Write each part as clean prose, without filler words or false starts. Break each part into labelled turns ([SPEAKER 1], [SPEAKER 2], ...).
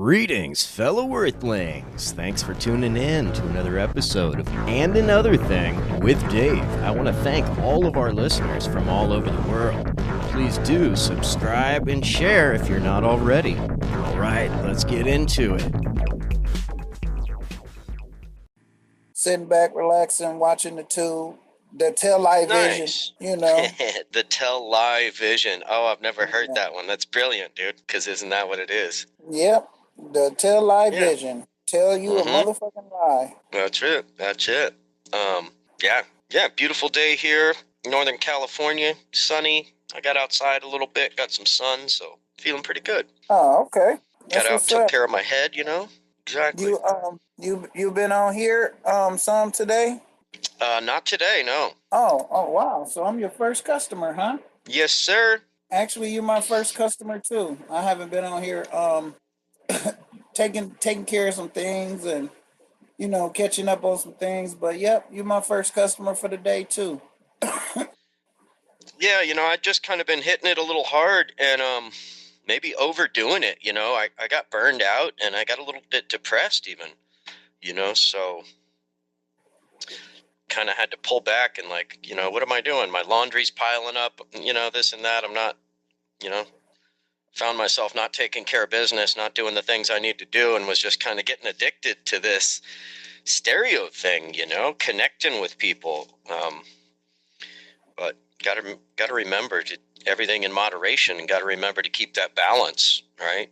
[SPEAKER 1] Greetings, fellow Earthlings. Thanks for tuning in to another episode of And Another Thing with Dave. I want to thank all of our listeners from all over the world. Please do subscribe and share if you're not already. All right, let's get into it.
[SPEAKER 2] Sitting back, relaxing, watching the Tell Live
[SPEAKER 3] Nice.
[SPEAKER 2] Vision, you know.
[SPEAKER 3] The Tell Live Vision. Oh, I've never heard that one. That's brilliant, dude, because isn't that what it is?
[SPEAKER 2] Yep, the Tell Live Vision. Tell you a motherfucking lie.
[SPEAKER 3] That's it. Yeah, beautiful day here, Northern California, sunny. I got outside a little bit, got some sun, so feeling pretty good.
[SPEAKER 2] Oh, okay.
[SPEAKER 3] Got out, took care of my head, Exactly.
[SPEAKER 2] You been on here some today?
[SPEAKER 3] Not today, no.
[SPEAKER 2] Oh, wow. So I'm your first customer, huh?
[SPEAKER 3] Yes, sir.
[SPEAKER 2] Actually, you're my first customer too. I haven't been on here taking care of some things and catching up on some things, but yep, you're my first customer for the day too.
[SPEAKER 3] Yeah, I just kind of been hitting it a little hard and maybe overdoing it, I got burned out and I got a little bit depressed even, so kind of had to pull back and what am I doing? My laundry's piling up, this and that. I'm not, found myself not taking care of business, not doing the things I need to do, and was just kind of getting addicted to this stereo thing, connecting with people. But gotta remember everything in moderation, and gotta remember to keep that balance, right?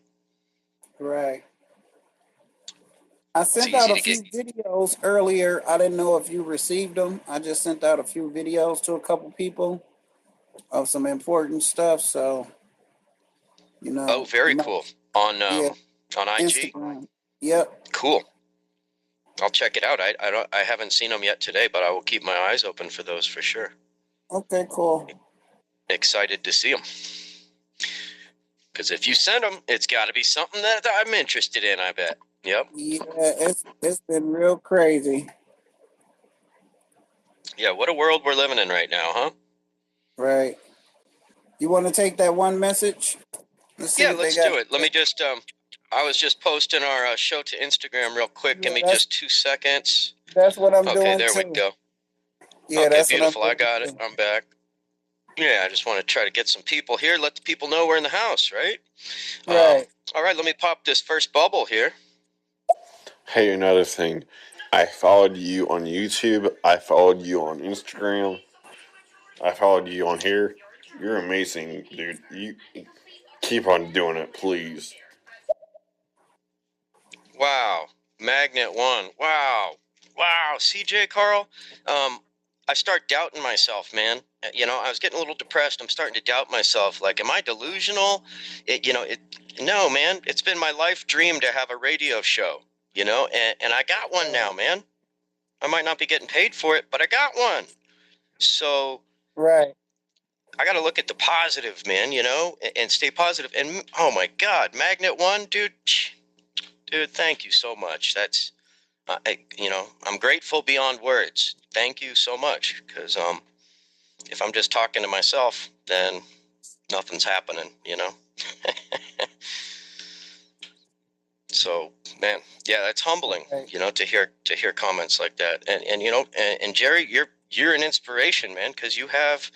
[SPEAKER 2] Right. I sent out a few videos earlier. I didn't know if you received them. I just sent out a few videos to a couple people of some important stuff. So,
[SPEAKER 3] Oh, very cool. On IG.
[SPEAKER 2] Instagram. Yep.
[SPEAKER 3] Cool. I'll check it out. I haven't seen them yet today, but I will keep my eyes open for those for sure.
[SPEAKER 2] Okay, cool.
[SPEAKER 3] Excited to see them. Because if you send them, it's got to be something that I'm interested in, I bet. Yep.
[SPEAKER 2] Yeah, it's been real crazy.
[SPEAKER 3] Yeah, what a world we're living in right now, huh?
[SPEAKER 2] Right. You want to take that one message?
[SPEAKER 3] Let's do it. Let me just, I was just posting our show to Instagram real quick. Give me just 2 seconds.
[SPEAKER 2] That's what I'm doing.
[SPEAKER 3] Okay, there we go.
[SPEAKER 2] Yeah,
[SPEAKER 3] okay,
[SPEAKER 2] that's
[SPEAKER 3] beautiful.
[SPEAKER 2] What
[SPEAKER 3] I got it. I'm back. Yeah, I just want to try to get some people here. Let the people know we're in the house, right?
[SPEAKER 2] Right.
[SPEAKER 3] All right, let me pop this first bubble here.
[SPEAKER 4] Hey, another thing. I followed you on YouTube. I followed you on Instagram. I followed you on here. You're amazing, dude. You keep on doing it, please.
[SPEAKER 3] Wow. Magnet 1. Wow. CJ Carl. I start doubting myself, man. I was getting a little depressed. I'm starting to doubt myself. Like, am I delusional? No, man. It's been my life dream to have a radio show, and I got one now, man. I might not be getting paid for it, but I got one. So
[SPEAKER 2] right.
[SPEAKER 3] I got to look at the positive, man, and stay positive. And oh my God, Magnet 1, dude, thank you so much. That's, I'm grateful beyond words. Thank you so much. Because if I'm just talking to myself, then nothing's happening, So, man, yeah, that's humbling, to hear comments like that. And Jerry, you're an inspiration, man, because you have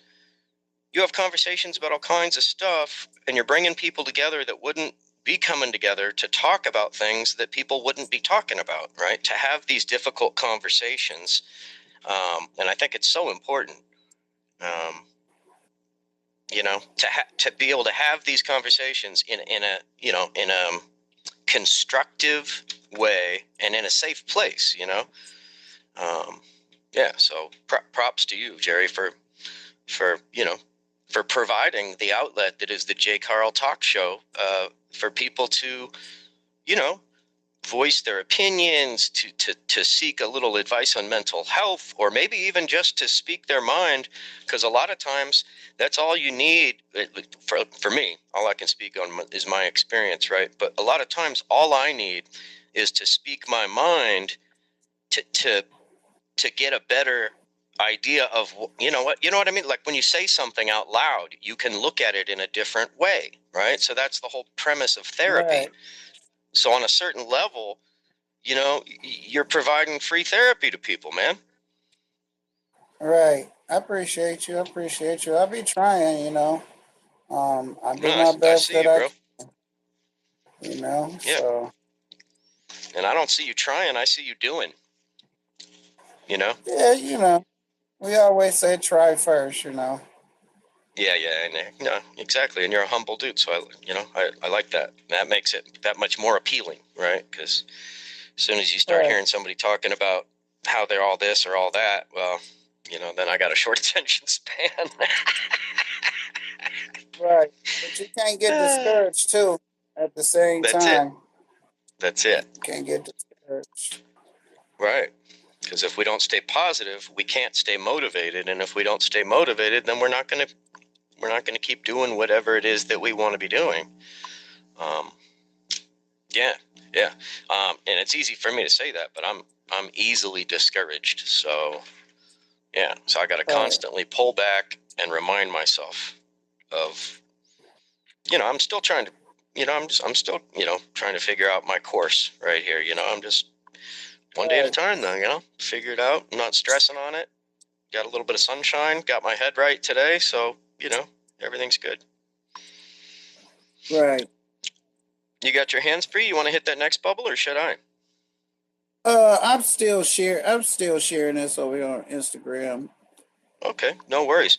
[SPEAKER 3] conversations about all kinds of stuff, and you're bringing people together that wouldn't be coming together to talk about things that people wouldn't be talking about, right? To have these difficult conversations. And I think it's so important, to be able to have these conversations in a constructive way and in a safe place, so props to you, Jerry, for providing the outlet that is the J. Carl Talk Show, for people to, voice their opinions, to seek a little advice on mental health, or maybe even just to speak their mind, because a lot of times that's all you need. For me, all I can speak on is my experience, right? But a lot of times all I need is to speak my mind to get a better idea of, you know what I mean? Like when you say something out loud, you can look at it in a different way, right? So that's the whole premise of therapy.
[SPEAKER 2] Right.
[SPEAKER 3] So on a certain level, you know, you're providing free therapy to people, man.
[SPEAKER 2] Right. I appreciate you. I'll be trying, you know. I
[SPEAKER 3] No,
[SPEAKER 2] do my
[SPEAKER 3] I
[SPEAKER 2] best
[SPEAKER 3] see
[SPEAKER 2] that
[SPEAKER 3] you,
[SPEAKER 2] I
[SPEAKER 3] bro.
[SPEAKER 2] can, you know.
[SPEAKER 3] Yeah.
[SPEAKER 2] So
[SPEAKER 3] And I don't see you trying. I see you doing, you know?
[SPEAKER 2] yeah, you know, we always say try first, you know.
[SPEAKER 3] Yeah, and no, exactly. And you're a humble dude, so I like that. That makes it that much more appealing, right? Because as soon as you start
[SPEAKER 2] Right.
[SPEAKER 3] hearing somebody talking about how they're all this or all that, well, you know, then I got a short attention span.
[SPEAKER 2] Right. But you can't get discouraged too at the same
[SPEAKER 3] That's it.
[SPEAKER 2] time.
[SPEAKER 3] That's it.
[SPEAKER 2] Can't get discouraged.
[SPEAKER 3] Right. Because if we don't stay positive, we can't stay motivated, and if we don't stay motivated, then we're not gonna keep doing whatever it is that we want to be doing. Um, yeah. And it's easy for me to say that, but I'm easily discouraged. So yeah, so I got to
[SPEAKER 2] Right.
[SPEAKER 3] constantly pull back and remind myself of, you know, I'm still trying to, you know, I'm still, you know, trying to figure out my course right here. You know, I'm just one day at a
[SPEAKER 2] Right.
[SPEAKER 3] time, though. You know, figure it out. I'm not stressing on it. Got a little bit of sunshine. Got my head right today, so you know, everything's good.
[SPEAKER 2] Right.
[SPEAKER 3] You got your hands free? You want to hit that next bubble, or should I?
[SPEAKER 2] I'm still sharing this over here on Instagram.
[SPEAKER 3] Okay, no worries.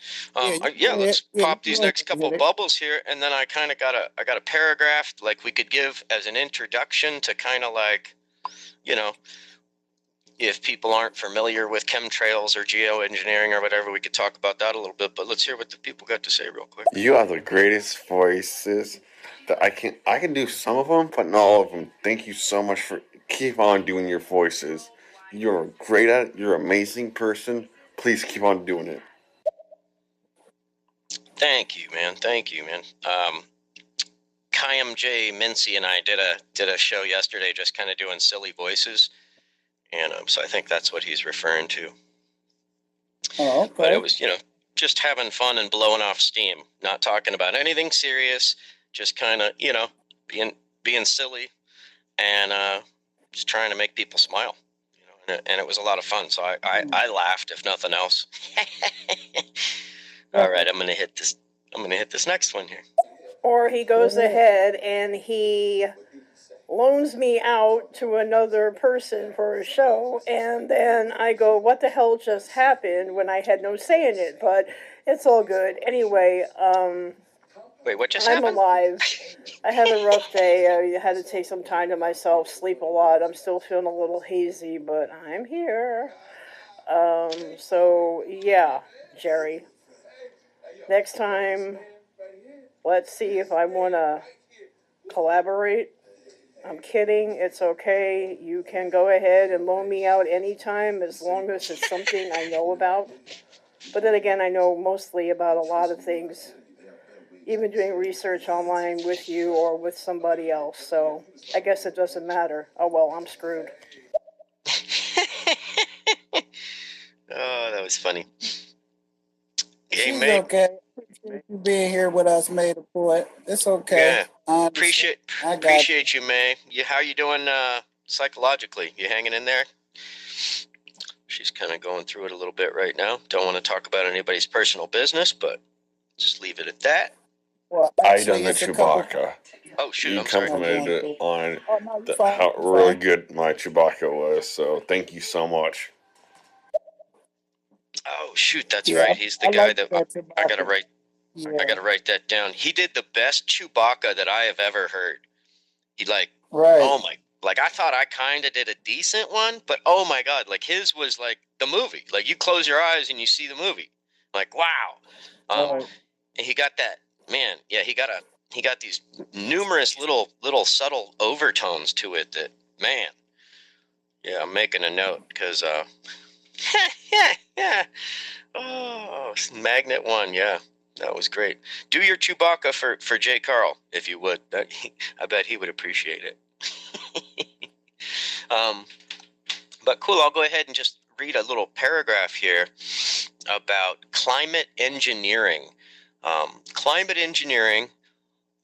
[SPEAKER 2] Yeah,
[SPEAKER 3] Let's
[SPEAKER 2] you
[SPEAKER 3] pop
[SPEAKER 2] go
[SPEAKER 3] these
[SPEAKER 2] ahead
[SPEAKER 3] next
[SPEAKER 2] and
[SPEAKER 3] couple
[SPEAKER 2] hit it.
[SPEAKER 3] bubbles here, and then I kind of got a paragraph like we could give as an introduction to kind of like, you know, if people aren't familiar with chemtrails or geoengineering or whatever, we could talk about that a little bit. But let's hear what the people got to say real quick.
[SPEAKER 4] You have the greatest voices that I can do some of them, but not all of them. Thank you so much for keep on doing your voices. You're great at it. You're an amazing person. Please keep on doing it.
[SPEAKER 3] Thank you, man. Kayam J. Mincy and I did a show yesterday, just kind of doing silly voices, and so I think that's what he's referring to.
[SPEAKER 2] Oh, okay.
[SPEAKER 3] But it was, you know, just having fun and blowing off steam, not talking about anything serious, just kind of, you know, being silly and just trying to make people smile, you know, and it was a lot of fun. So I laughed, if nothing else. All right, I'm gonna hit this next one here.
[SPEAKER 5] Or he goes ahead and he loans me out to another person for a show, and then I go, what the hell just happened, when I had no say in it, but it's all good. Anyway,
[SPEAKER 3] Wait, what just
[SPEAKER 5] I'm
[SPEAKER 3] happened?
[SPEAKER 5] alive. I had a rough day. I had to take some time to myself, sleep a lot. I'm still feeling a little hazy, but I'm here. So yeah, Jerry. Next time, let's see if I want to collaborate. I'm kidding. It's okay. You can go ahead and loan me out anytime as long as it's something I know about. But then again, I know mostly about a lot of things, even doing research online with you or with somebody else. So I guess it doesn't matter. Oh, well, I'm screwed.
[SPEAKER 3] Oh, that was funny. Hey,
[SPEAKER 2] She's
[SPEAKER 3] Meg.
[SPEAKER 2] okay. Appreciate you being here with us, May the Poet. It's okay.
[SPEAKER 3] Yeah. Appreciate you, May. How you doing psychologically? You hanging in there? She's kind of going through it a little bit right now. Don't want to talk about anybody's personal business, but just leave it at that.
[SPEAKER 2] Well,
[SPEAKER 4] I done the Chewbacca.
[SPEAKER 3] Oh shoot!
[SPEAKER 4] You
[SPEAKER 3] I'm sorry.
[SPEAKER 4] complimented it on
[SPEAKER 2] no,
[SPEAKER 4] how really good my Chewbacca was. So thank you so much.
[SPEAKER 3] Oh shoot! That's right. He's the guy that I gotta write.
[SPEAKER 2] Yeah.
[SPEAKER 3] I gotta write that down. He did the best Chewbacca that I have ever heard. He
[SPEAKER 2] right.
[SPEAKER 3] Oh my, like I thought I kind of did a decent one, but oh my god, like his was like the movie. Like you close your eyes and you see the movie. Like wow. And he got that, man. Yeah, he got these numerous little subtle overtones to it that, man. Yeah, I'm making a note because yeah. Oh, Magnet 1, yeah. That was great. Do your Chewbacca for J. Carl, if you would. I bet he would appreciate it. But cool, I'll go ahead and just read a little paragraph here about climate engineering. Climate engineering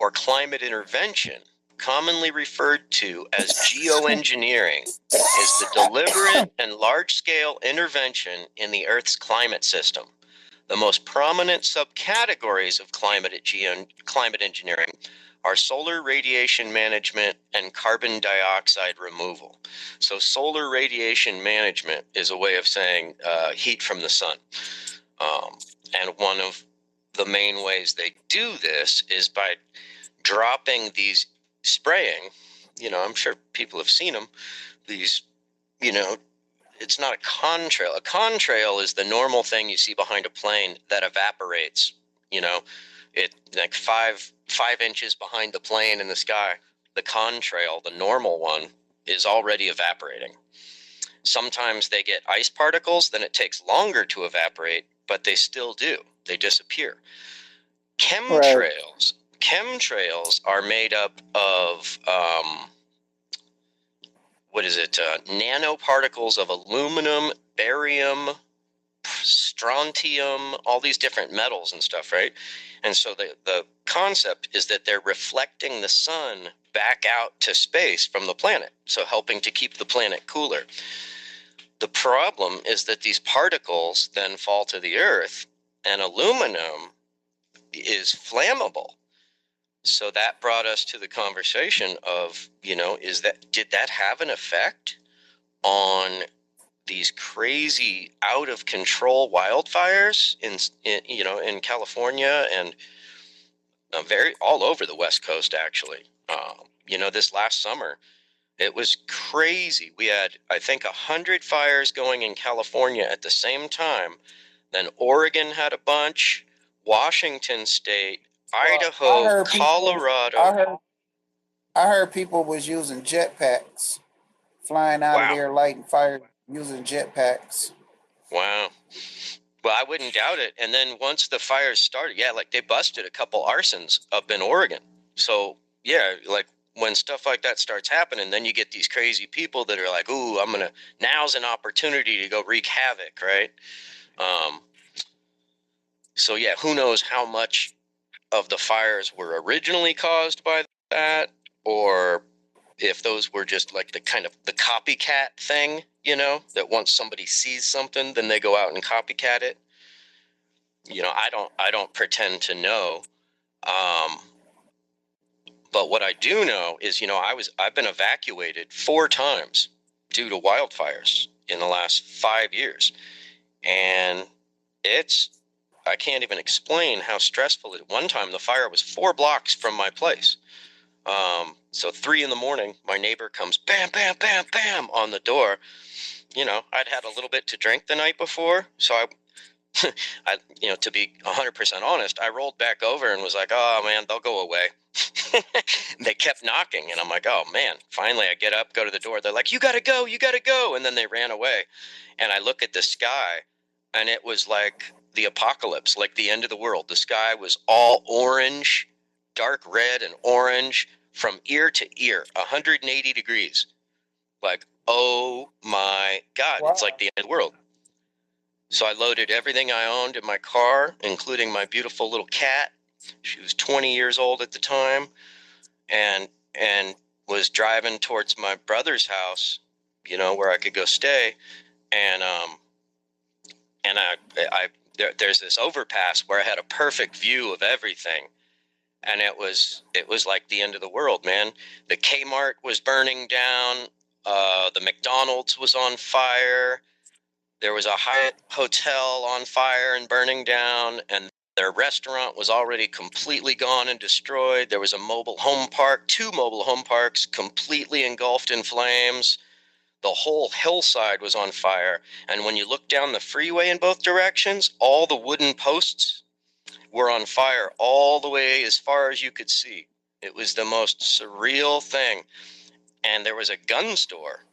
[SPEAKER 3] or climate intervention commonly referred to as geoengineering, is the deliberate and large-scale intervention in the Earth's climate system. The most prominent subcategories of climate engineering are solar radiation management and carbon dioxide removal. So solar radiation management is a way of saying heat from the sun. And one of the main ways they do this is by dropping these spraying, I'm sure people have seen them, these, it's not a contrail. A contrail is the normal thing you see behind a plane that evaporates, it like five inches behind the plane in the sky. The contrail, the normal one, is already evaporating. Sometimes they get ice particles, then it takes longer to evaporate, but they still do. They disappear. Chemtrails. Chemtrails are made up of nanoparticles of aluminum, barium, strontium, all these different metals and stuff, right? And so the concept is that they're reflecting the sun back out to space from the planet, so helping to keep the planet cooler. The problem is that these particles then fall to the earth, and aluminum is flammable. So that brought us to the conversation of, did that have an effect on these crazy out of control wildfires in California and all over the West Coast, actually. This last summer, it was crazy. We had, I think, 100 fires going in California at the same time. Then Oregon had a bunch, Washington State, Idaho, Colorado.
[SPEAKER 2] I heard people was using jetpacks, flying out of there, lighting fire, using jetpacks.
[SPEAKER 3] Wow. Well, I wouldn't doubt it. And then once the fires started, they busted a couple arsons up in Oregon. So, when stuff like that starts happening, then you get these crazy people that are like, ooh, now's an opportunity to go wreak havoc, right? So, who knows how much of the fires were originally caused by that, or if those were just like the kind of the copycat thing, that once somebody sees something, then they go out and copycat it. I don't pretend to know. But what I do know is, I've been evacuated 4 times due to wildfires in the last 5 years. And I can't even explain how stressful it is. One time the fire was 4 blocks from my place. So 3 a.m, my neighbor comes bam, bam, bam, bam on the door. I'd had a little bit to drink the night before. So to be 100% honest, I rolled back over and was like, oh man, they'll go away. They kept knocking and I'm like, oh man, finally I get up, go to the door. They're like, you gotta go. And then they ran away. And I look at the sky and it was like the apocalypse, like the end of the world. The sky was all orange, dark red and orange from ear to ear, 180 degrees. Like, oh my God, wow. It's like the end of the world. So I loaded everything I owned in my car, including my beautiful little cat. She was 20 years old at the time, and was driving towards my brother's house, where I could go stay. And there's this overpass where I had a perfect view of everything. And it was like the end of the world, man. The Kmart was burning down. The McDonald's was on fire. There was a Hyatt hotel on fire and burning down, and their restaurant was already completely gone and destroyed. There was a mobile home park, 2 mobile home parks completely engulfed in flames. The whole hillside was on fire. And when you look down the freeway in both directions, all the wooden posts were on fire all the way as far as you could see. It was the most surreal thing. And there was a gun store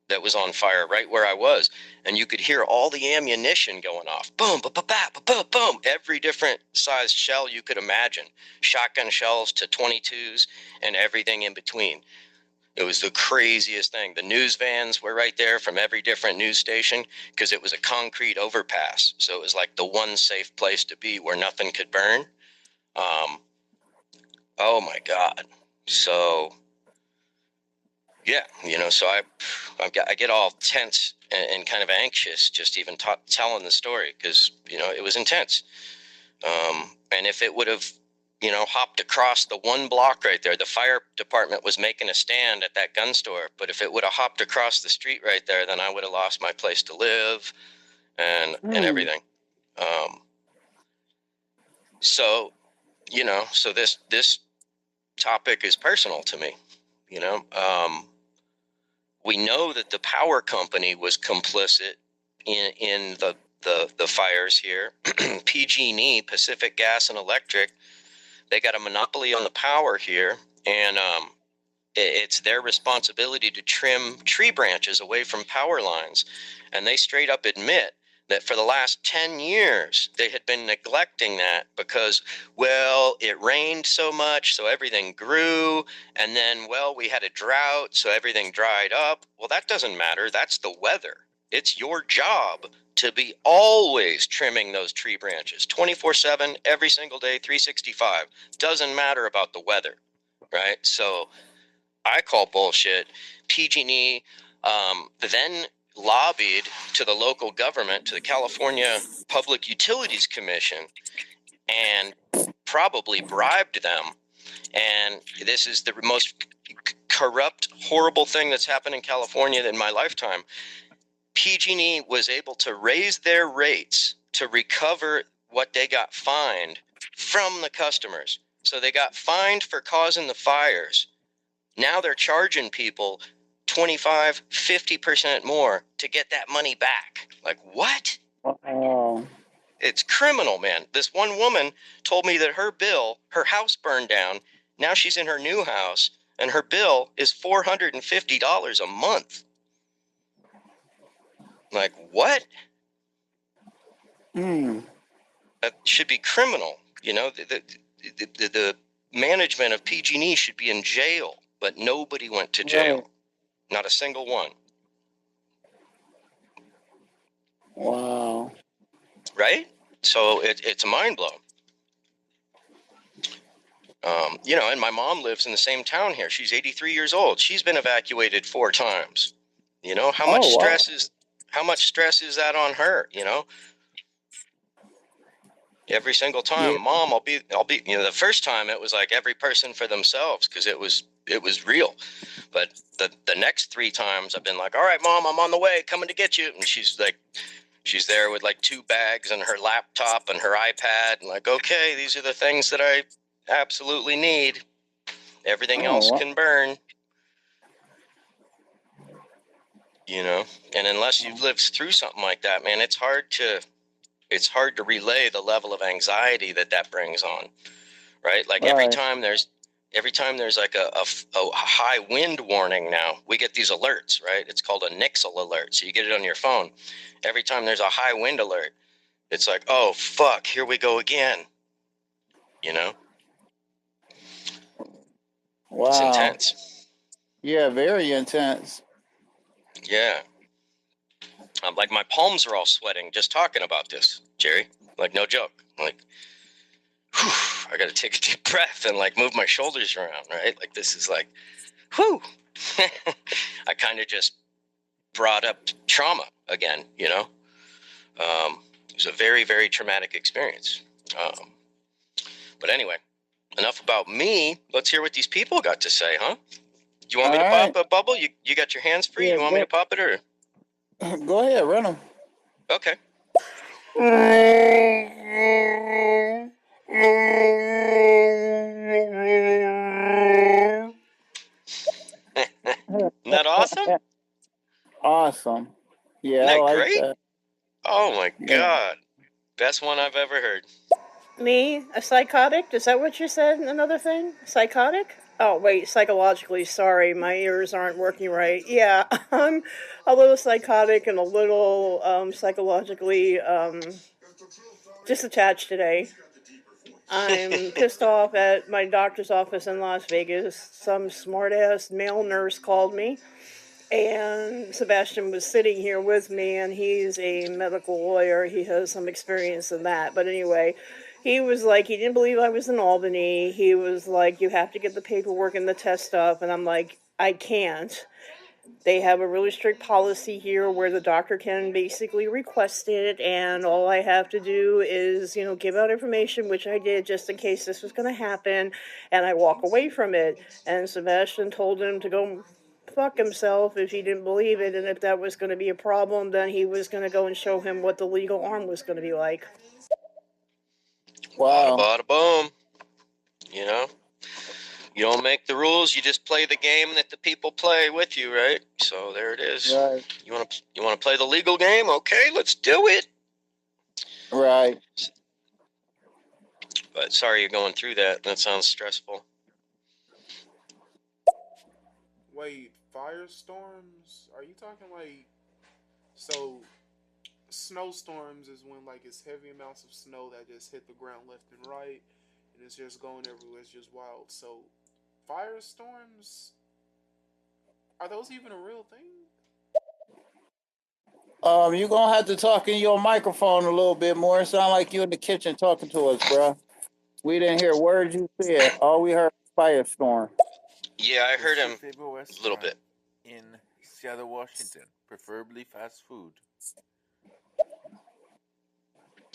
[SPEAKER 3] that was on fire right where I was. And you could hear all the ammunition going off. Boom, boom, boom, boom, boom. Every different size shell you could imagine. Shotgun shells to 22s and everything in between. It was the craziest thing. The news vans were right there from every different news station because it was a concrete overpass. So it was like the one safe place to be where nothing could burn. Oh my God. So Yeah, so I get all tense and kind of anxious just even telling the story because, it was intense. And if it would have, hopped across the one block right there, the fire department was making a stand at that gun store. But if it would have hopped across the street right there, then I would have lost my place to live and everything. So, so this topic is personal to me, we know that the power company was complicit in the fires here. PG&E, Pacific Gas and Electric, they got a monopoly on the power here, and it's their responsibility to trim tree branches away from power lines. And they straight up admit that for the last 10 years, they had been neglecting that because, well, it rained so much, so everything grew. And then, well, we had a drought, so everything dried up. Well, that doesn't matter. That's the weather. It's your job to be always trimming those tree branches 24/7, every single day, 365. Doesn't matter about the weather, right? So I call bullshit. PG&E then lobbied to the local government, to the California Public Utilities Commission, and probably bribed them. And this is the most corrupt, horrible thing that's happened in California in my lifetime. PG&E was able to raise their rates to recover what they got fined from the customers. So they got fined for causing the fires. Now they're charging people 25, 50% more to get that money back. Like, what? It's criminal, man. This one woman told me that her house burned down. Now she's in her new house, and her bill is $450 a month. Like, what? That should be criminal. The management of PG&E should be in jail, but nobody went to jail. Right. Not a single one.
[SPEAKER 2] Wow.
[SPEAKER 3] Right? So it's a mind blow. And my mom lives in the same town here. She's 83 years old. She's been evacuated 4 times. How much stress is that on her? Every single time, yeah. Mom, I'll be. The first time it was like every person for themselves because it was real. But the next 3 times I've been like, all right, Mom, I'm on the way, coming to get you. And she's there with like 2 bags and her laptop and her iPad, and like, okay, these are the things that I absolutely need. Everything else can burn. And unless you've lived through something like that, man, it's hard to relay the level of anxiety that brings on, right? Like every time there's like a high wind warning now, we get these alerts, right? It's called a Nixle alert. So you get it on your phone. Every time there's a high wind alert, it's like, oh, fuck, here we go again.
[SPEAKER 2] Wow.
[SPEAKER 3] It's intense.
[SPEAKER 2] Yeah, very intense.
[SPEAKER 3] Yeah. Like my palms are all sweating just talking about this, Jerry. Like, no joke. Like, whew, I got to take a deep breath and like move my shoulders around, right? Like, this is like, whew. I kind of just brought up trauma again, It was a very, very traumatic experience. But anyway, enough about me. Let's hear what these people got to say, huh? Do you want me to pop a bubble? You got your hands free? Yeah, you want me to pop it or?
[SPEAKER 2] Go ahead, run them.
[SPEAKER 3] Okay. Isn't that awesome?
[SPEAKER 2] Awesome. Yeah,
[SPEAKER 3] Isn't that
[SPEAKER 2] I like
[SPEAKER 3] great?
[SPEAKER 2] that.
[SPEAKER 3] Oh my God. Best one I've ever heard.
[SPEAKER 5] Me? A psychotic? Is that what you said? Another thing? Psychotic? Oh, wait, psychologically, sorry, my ears aren't working right. Yeah, I'm a little psychotic and a little psychologically disattached today. I'm pissed off at my doctor's office in Las Vegas. Some smart-ass male nurse called me, and Sebastian was sitting here with me, and he's a medical lawyer. He has some experience in that. But anyway, he was like, he didn't believe I was in Albany. He was like, you have to get the paperwork and the test stuff. And I'm like, I can't. They have a really strict policy here where the doctor can basically request it, and all I have to do is, give out information, which I did just in case this was going to happen, and I walk away from it. And Sebastian told him to go fuck himself if he didn't believe it, and if that was going to be a problem, then he was going to go and show him what the legal arm was going to be like.
[SPEAKER 2] Wow.
[SPEAKER 3] Bada boom. You know, you don't make the rules; you just play the game that the people play with you, right? So there it is.
[SPEAKER 2] Right.
[SPEAKER 3] You want to play the legal game? Okay, let's do it.
[SPEAKER 2] Right.
[SPEAKER 3] But sorry you're going through that. That sounds stressful.
[SPEAKER 6] Wait, firestorms? Are you talking like so? Snowstorms is when like it's heavy amounts of snow that just hit the ground left and right, and it's just going everywhere. It's just wild. So, firestorms, are those even a real thing?
[SPEAKER 2] You're gonna have to talk in your microphone a little bit more. It sound like you in the kitchen talking to us, bro. We didn't hear words you said. All we heard was firestorm.
[SPEAKER 3] Yeah, I heard him
[SPEAKER 7] favorite
[SPEAKER 3] a
[SPEAKER 7] restaurant
[SPEAKER 3] little bit.
[SPEAKER 7] in Seattle, Washington, preferably fast food.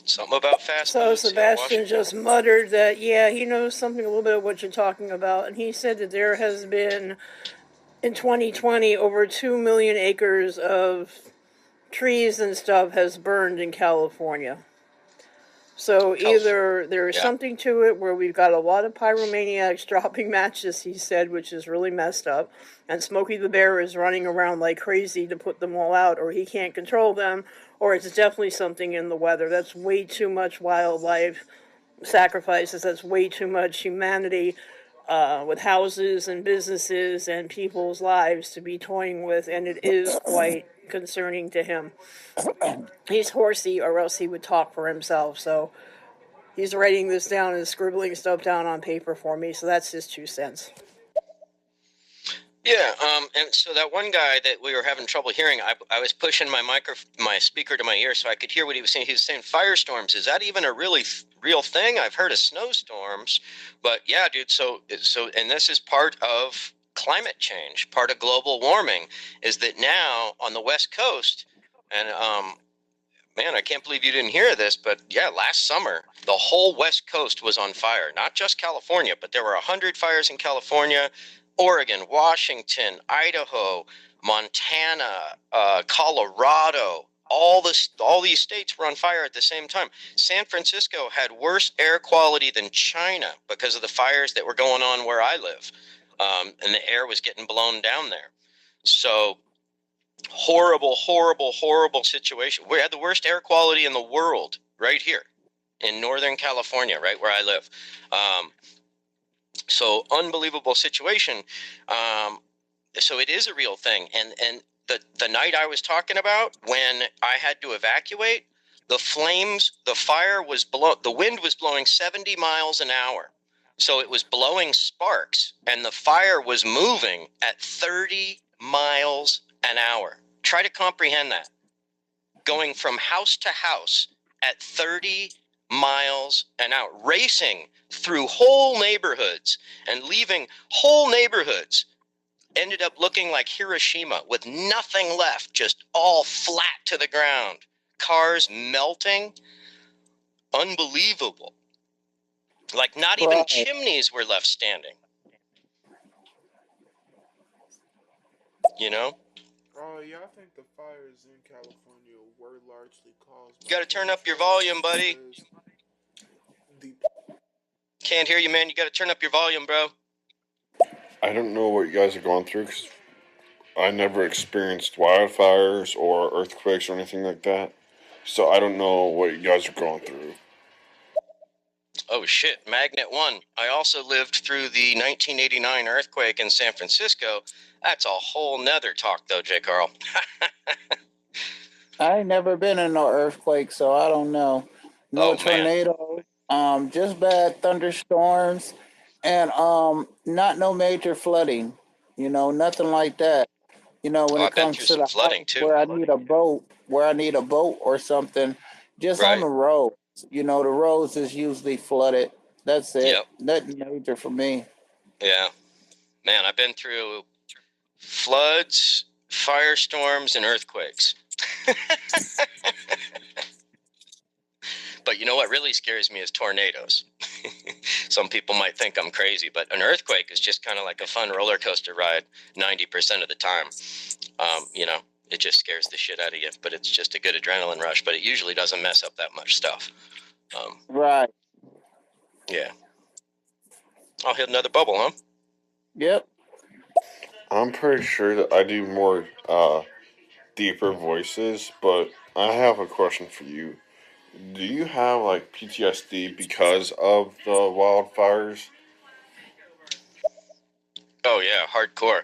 [SPEAKER 3] Something about fast
[SPEAKER 5] So
[SPEAKER 3] food.
[SPEAKER 5] Sebastian just muttered that, yeah, he knows something a little bit of what you're talking about, and he said that there has been, in 2020, over 2 million acres of trees and stuff has burned in California. So either there's something to it where we've got a lot of pyromaniacs dropping matches, he said, which is really messed up, and Smokey the Bear is running around like crazy to put them all out, or he can't control them, or it's definitely something in the weather. That's way too much wildlife sacrifices. That's way too much humanity with houses and businesses and people's lives to be toying with, and it is quite concerning to him. He's horsey, or else he would talk for himself, so he's writing this down and scribbling stuff down on paper for me, so that's his 2 cents.
[SPEAKER 3] Yeah, and so that one guy that we were having trouble hearing, I was pushing my speaker to my ear so I could hear what he was saying. He was saying firestorms. Is that even a really real thing? I've heard of snowstorms, but yeah, dude. So, and this is part of climate change, part of global warming, is that now on the West Coast, and man, I can't believe you didn't hear this, but yeah, last summer, the whole West Coast was on fire. Not just California, but there were 100 fires in California, Oregon, Washington, Idaho, Montana, Colorado. All these states were on fire at the same time. San Francisco had worse air quality than China because of the fires that were going on where I live. And the air was getting blown down there. So horrible, horrible, horrible situation. We had the worst air quality in the world right here in Northern California, right where I live. So unbelievable situation. So it is a real thing. And the night I was talking about, when I had to evacuate, the fire was the wind was blowing 70 miles an hour. So it was blowing sparks, and the fire was moving at 30 miles an hour. Try to comprehend that. Going from house to house at 30 miles an hour, racing through whole neighborhoods and leaving whole neighborhoods. Ended up looking like Hiroshima with nothing left, just all flat to the ground. Cars melting. Unbelievable. Like not even chimneys were left standing. You know?
[SPEAKER 6] Oh, yeah, I think the fires in California were largely caused by...
[SPEAKER 3] You got to turn up your volume, buddy. Can't hear you, man. You got to turn up your volume, bro.
[SPEAKER 4] I don't know what you guys are going through because I never experienced wildfires or earthquakes or anything like that. So I don't know what you guys are going through.
[SPEAKER 3] Oh, shit. Magnet 1. I also lived through the 1989 earthquake in San Francisco. That's a whole nother talk, though, J. Carl.
[SPEAKER 2] I ain't never been in no earthquake, so I don't know. No tornadoes, just bad thunderstorms, and not no major flooding. You know, nothing like that. You know, when it comes to the
[SPEAKER 3] flooding too,
[SPEAKER 2] where I need a boat, or something, just on the road. You know, the roads is usually flooded. That's it. Nothing major for me.
[SPEAKER 3] Yeah, man, I've been through floods, firestorms, and earthquakes. But you know what really scares me is tornadoes. Some people might think I'm crazy, but an earthquake is just kind of like a fun roller coaster ride 90% of the time. You know, it just scares the shit out of you, but it's just a good adrenaline rush, but it usually doesn't mess up that much stuff.
[SPEAKER 2] Right.
[SPEAKER 3] Yeah. I'll hit another bubble, huh?
[SPEAKER 2] Yep.
[SPEAKER 4] I'm pretty sure that I do more deeper voices, but I have a question for you. Do you have like PTSD because of the wildfires?
[SPEAKER 3] Oh, yeah, hardcore.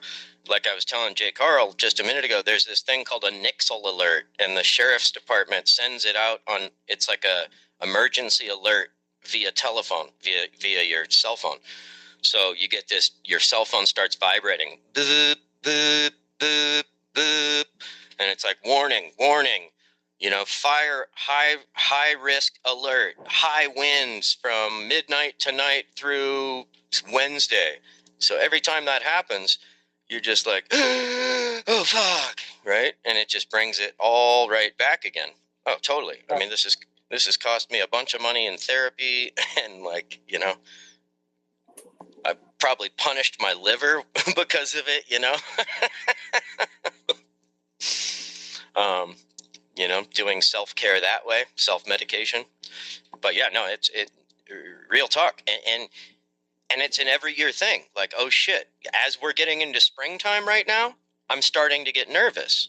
[SPEAKER 3] Like I was telling Jay Carl just a minute ago, there's this thing called a Nixle alert, and the sheriff's department sends it out on, it's like a emergency alert via telephone, via your cell phone. So you get this, your cell phone starts vibrating, boop, boop, boop, boop, and it's like, warning, warning, you know, fire, high risk alert, high winds from midnight tonight through Wednesday. So every time that happens, you're just like, oh, fuck, right? And it just brings it all right back again. Oh, totally. I mean, this has cost me a bunch of money in therapy, and like, you know, I probably punished my liver because of it, you know. You know, doing self-care that way, self-medication. But yeah, no, it's real talk, and it's an every year thing. Like, oh shit, as we're getting into springtime right now, I'm starting to get nervous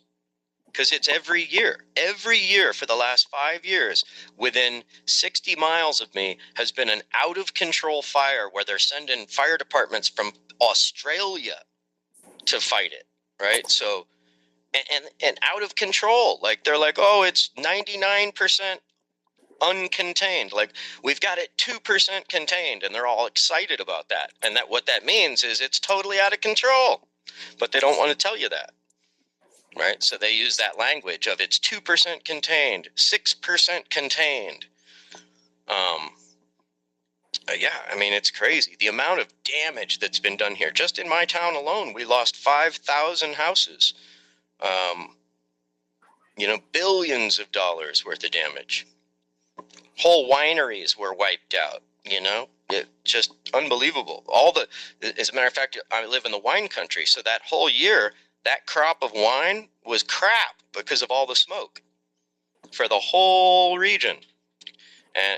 [SPEAKER 3] because it's every year for the last 5 years. Within 60 miles of me has been an out of control fire where they're sending fire departments from Australia to fight it, right? So, and out of control. Like, they're like, oh, it's 99% uncontained. Like, we've got it 2% contained, and they're all excited about that. And that what that means is it's totally out of control, but they don't want to tell you that, right? So they use that language of it's 2% contained, 6% contained. Yeah, I mean, it's crazy. The amount of damage that's been done here. Just in my town alone, we lost 5,000 houses. You know, billions of dollars worth of damage. Whole wineries were wiped out, you know? It just unbelievable. As a matter of fact, I live in the wine country, so that whole year, that crop of wine was crap because of all the smoke for the whole region.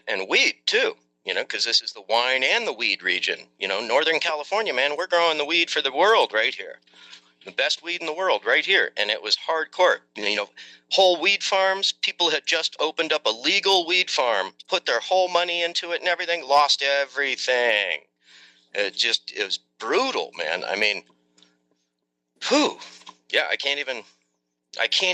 [SPEAKER 3] And weed, too, you know, because this is the wine and the weed region. You know, Northern California, man, we're growing the weed for the world right here. The best weed in the world right here. And it was hardcore. You know, whole weed farms, people had just opened up a legal weed farm, put their whole money into it and everything, lost everything. It was brutal, man. I mean, whew. Yeah, I can't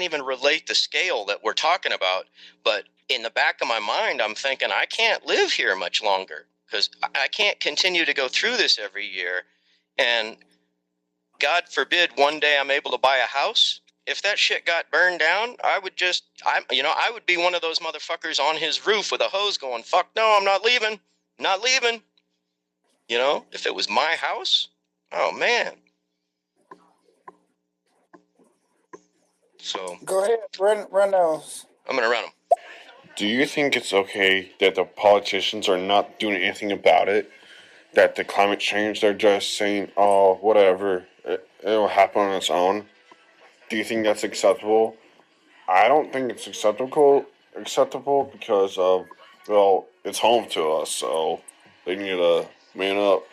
[SPEAKER 3] even relate the scale that we're talking about, but in the back of my mind, I'm thinking I can't live here much longer because I can't continue to go through this every year. And God forbid one day I'm able to buy a house. If that shit got burned down, I would be one of those motherfuckers on his roof with a hose going, fuck no, I'm not leaving. Not leaving. You know, if it was my house, oh man. So
[SPEAKER 2] Go ahead, run those.
[SPEAKER 3] I'm going to run them.
[SPEAKER 4] Do you think it's okay that the politicians are not doing anything about it? That the climate change, they're just saying, oh, whatever, it'll happen on its own? Do you think that's acceptable? I don't think it's acceptable because of, well, it's home to us, so they need to man up.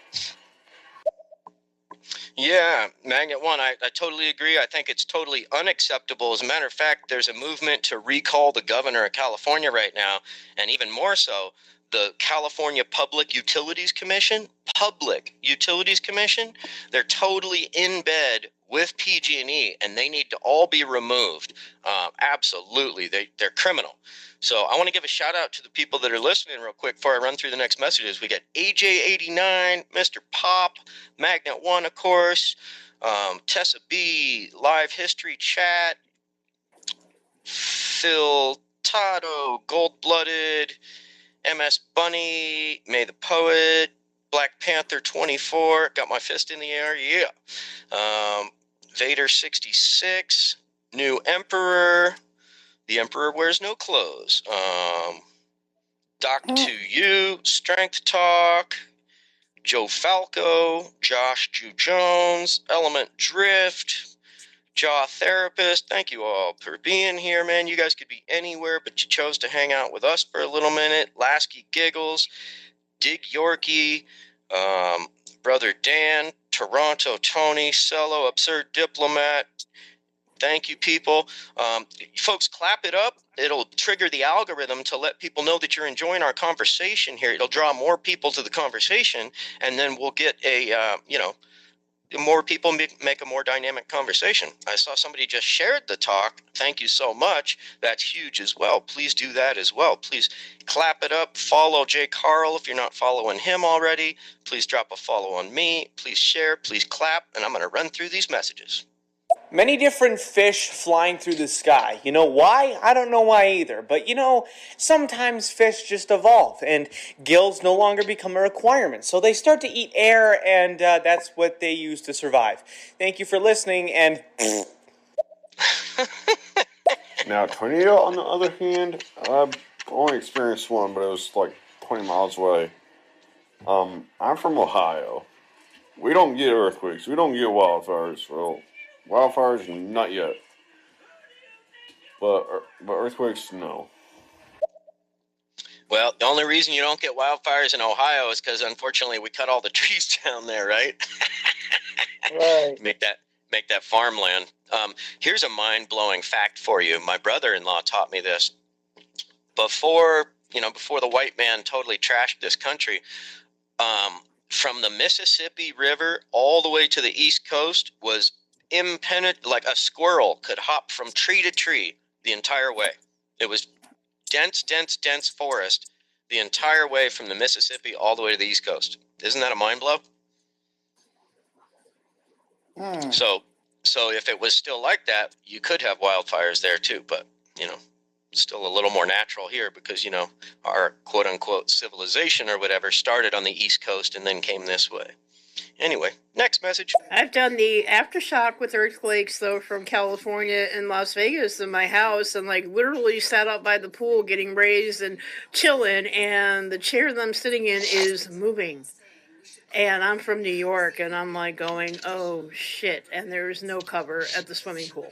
[SPEAKER 3] Yeah, Magnet One, I totally agree. I think it's totally unacceptable. As a matter of fact, there's a movement to recall the governor of California right now, and even more so, the California Public Utilities Commission. They're totally in bed with PG&E, and they need to all be removed. Absolutely, they're criminal. So I want to give a shout out to the people that are listening real quick before I run through the next messages. We got AJ89, Mr. Pop, Magnet One, of course, Tessa B, Live History Chat, Phil Tado, Gold Blooded, MS Bunny, May the Poet, Black Panther 24, got my fist in the air, yeah. Vader 66, New Emperor. The Emperor wears no clothes. Doc to You, Strength Talk, Joe Falco, Josh Jew Jones, Element Drift, Jaw Therapist. Thank you all for being here, man. You guys could be anywhere, but you chose to hang out with us for a little minute. Lasky Giggles, Dig Yorkie, Brother Dan, Toronto Tony, Cello, Absurd Diplomat. Thank you, people. Folks, clap it up. It'll trigger the algorithm to let people know that you're enjoying our conversation here. It'll draw more people to the conversation, and then we'll get a, more people make a more dynamic conversation. I saw somebody just shared the talk. Thank you so much. That's huge as well. Please do that as well. Please clap it up. Follow Jay Carl if you're not following him already. Please drop a follow on me. Please share. Please clap. And I'm going to run through these messages.
[SPEAKER 8] Many different fish flying through the sky. You know why? I don't know why either. But sometimes fish just evolve and gills no longer become a requirement. So they start to eat air, and that's what they use to survive. Thank you for listening, and...
[SPEAKER 4] Now, tornado, on the other hand, I've only experienced one, but it was like 20 miles away. I'm from Ohio. We don't get earthquakes. We don't get wildfires. Well, wildfires, not yet. But earthquakes, no.
[SPEAKER 3] Well, the only reason you don't get wildfires in Ohio is because, unfortunately, we cut all the trees down there, right?
[SPEAKER 5] Right.
[SPEAKER 3] Make that farmland. Here's a mind-blowing fact for you. My brother-in-law taught me this. Before the white man totally trashed this country, from the Mississippi River all the way to the East Coast was impenetrable. Like a squirrel could hop from tree to tree the entire way. It was dense forest the entire way from the Mississippi all the way to the East Coast. Isn't that a mind blow? So if it was still like that, you could have wildfires there too, but still a little more natural here because our quote unquote civilization or whatever started on the East Coast and then came this way. Anyway, next message.
[SPEAKER 5] I've done the aftershock with earthquakes, though, from California and Las Vegas in my house, and literally sat out by the pool getting raised and chilling, and the chair that I'm sitting in is moving. And I'm from New York, and I'm going, oh shit, and there's no cover at the swimming pool.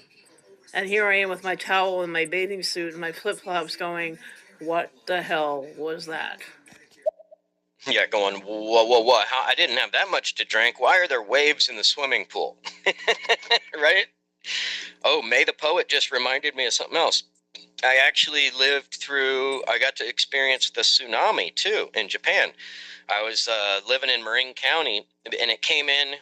[SPEAKER 5] And here I am with my towel and my bathing suit and my flip-flops going, what the hell was that?
[SPEAKER 3] Yeah, going, whoa. I didn't have that much to drink. Why are there waves in the swimming pool? Right? Oh, May the Poet just reminded me of something else. I actually I got to experience the tsunami, too, in Japan. I was living in Marin County, and it came in.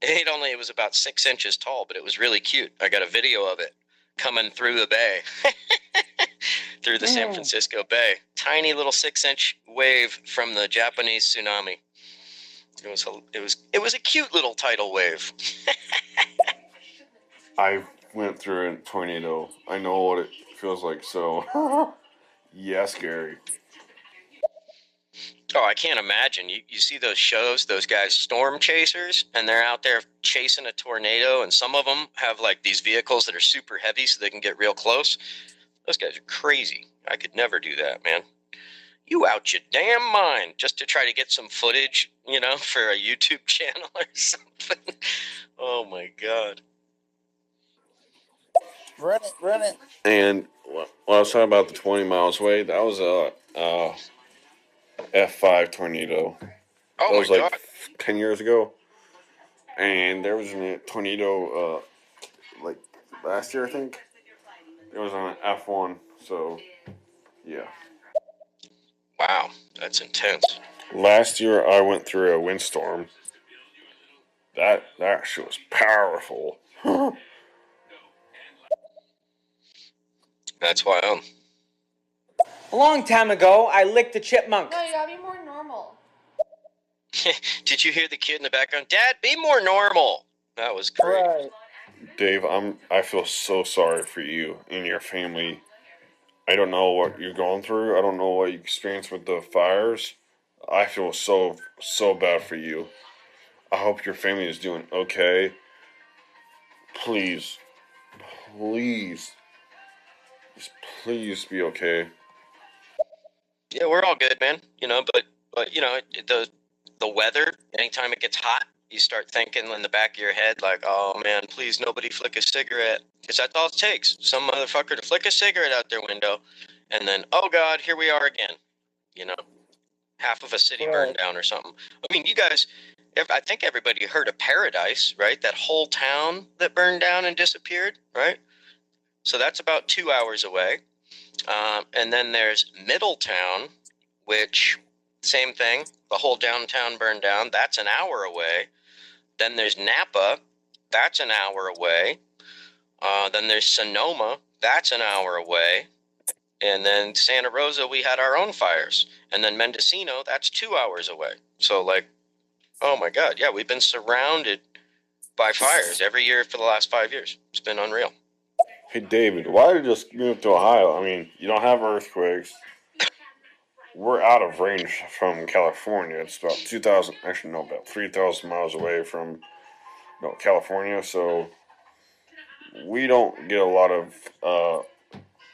[SPEAKER 3] It was about 6 inches tall, but it was really cute. I got a video of it coming through the bay, through the San Francisco Bay. Tiny little 6-inch wave from the Japanese tsunami. It was a cute little tidal wave.
[SPEAKER 4] I went through a tornado. I know what it feels like, so yeah, scary.
[SPEAKER 3] Oh, I can't imagine. You see those shows, those guys, storm chasers, and they're out there chasing a tornado, and some of them have these vehicles that are super heavy so they can get real close. Those guys are crazy. I could never do that, man. You out your damn mind just to try to get some footage, for a YouTube channel or something. Oh, my God.
[SPEAKER 2] Run it.
[SPEAKER 4] And when I was talking about the 20 miles away, that was a F5 tornado.
[SPEAKER 3] Oh,
[SPEAKER 4] that was
[SPEAKER 3] my God.
[SPEAKER 4] 10 years ago. And there was a tornado last year, I think. It was on an F1, so yeah.
[SPEAKER 3] Wow, that's intense.
[SPEAKER 4] Last year I went through a windstorm. That shit was powerful.
[SPEAKER 3] That's wild.
[SPEAKER 8] A long time ago, I licked a chipmunk.
[SPEAKER 9] No, you gotta be more normal.
[SPEAKER 3] Did you hear the kid in the background? Dad, be more normal. That was great.
[SPEAKER 2] Right.
[SPEAKER 4] Dave, I feel so sorry for you and your family. I don't know what you're going through. I don't know what you experienced with the fires. I feel so bad for you. I hope your family is doing okay. please, please, just please be okay.
[SPEAKER 3] Yeah, we're all good, man. But the weather. Anytime it gets hot, you start thinking in the back of your head like, oh man, please nobody flick a cigarette, because that's all it takes. Some motherfucker to flick a cigarette out their window, and then oh god, here we are again. Half of a city burned down or something. I mean, you guys. I think everybody heard of Paradise, right? That whole town that burned down and disappeared, right? So that's about 2 hours away. And then there's Middletown, which, same thing. The whole downtown burned down. That's an hour away. Then there's Napa. That's an hour away. Then there's Sonoma. That's an hour away. And then Santa Rosa, we had our own fires. And then Mendocino, that's 2 hours away. So, like, oh my God, yeah, we've been surrounded by fires every year for the last 5 years. It's been unreal.
[SPEAKER 4] Hey, David, why did you just move to Ohio? I mean, you don't have earthquakes. We're out of range from California. It's about 3,000 miles away from California. So we don't get a lot of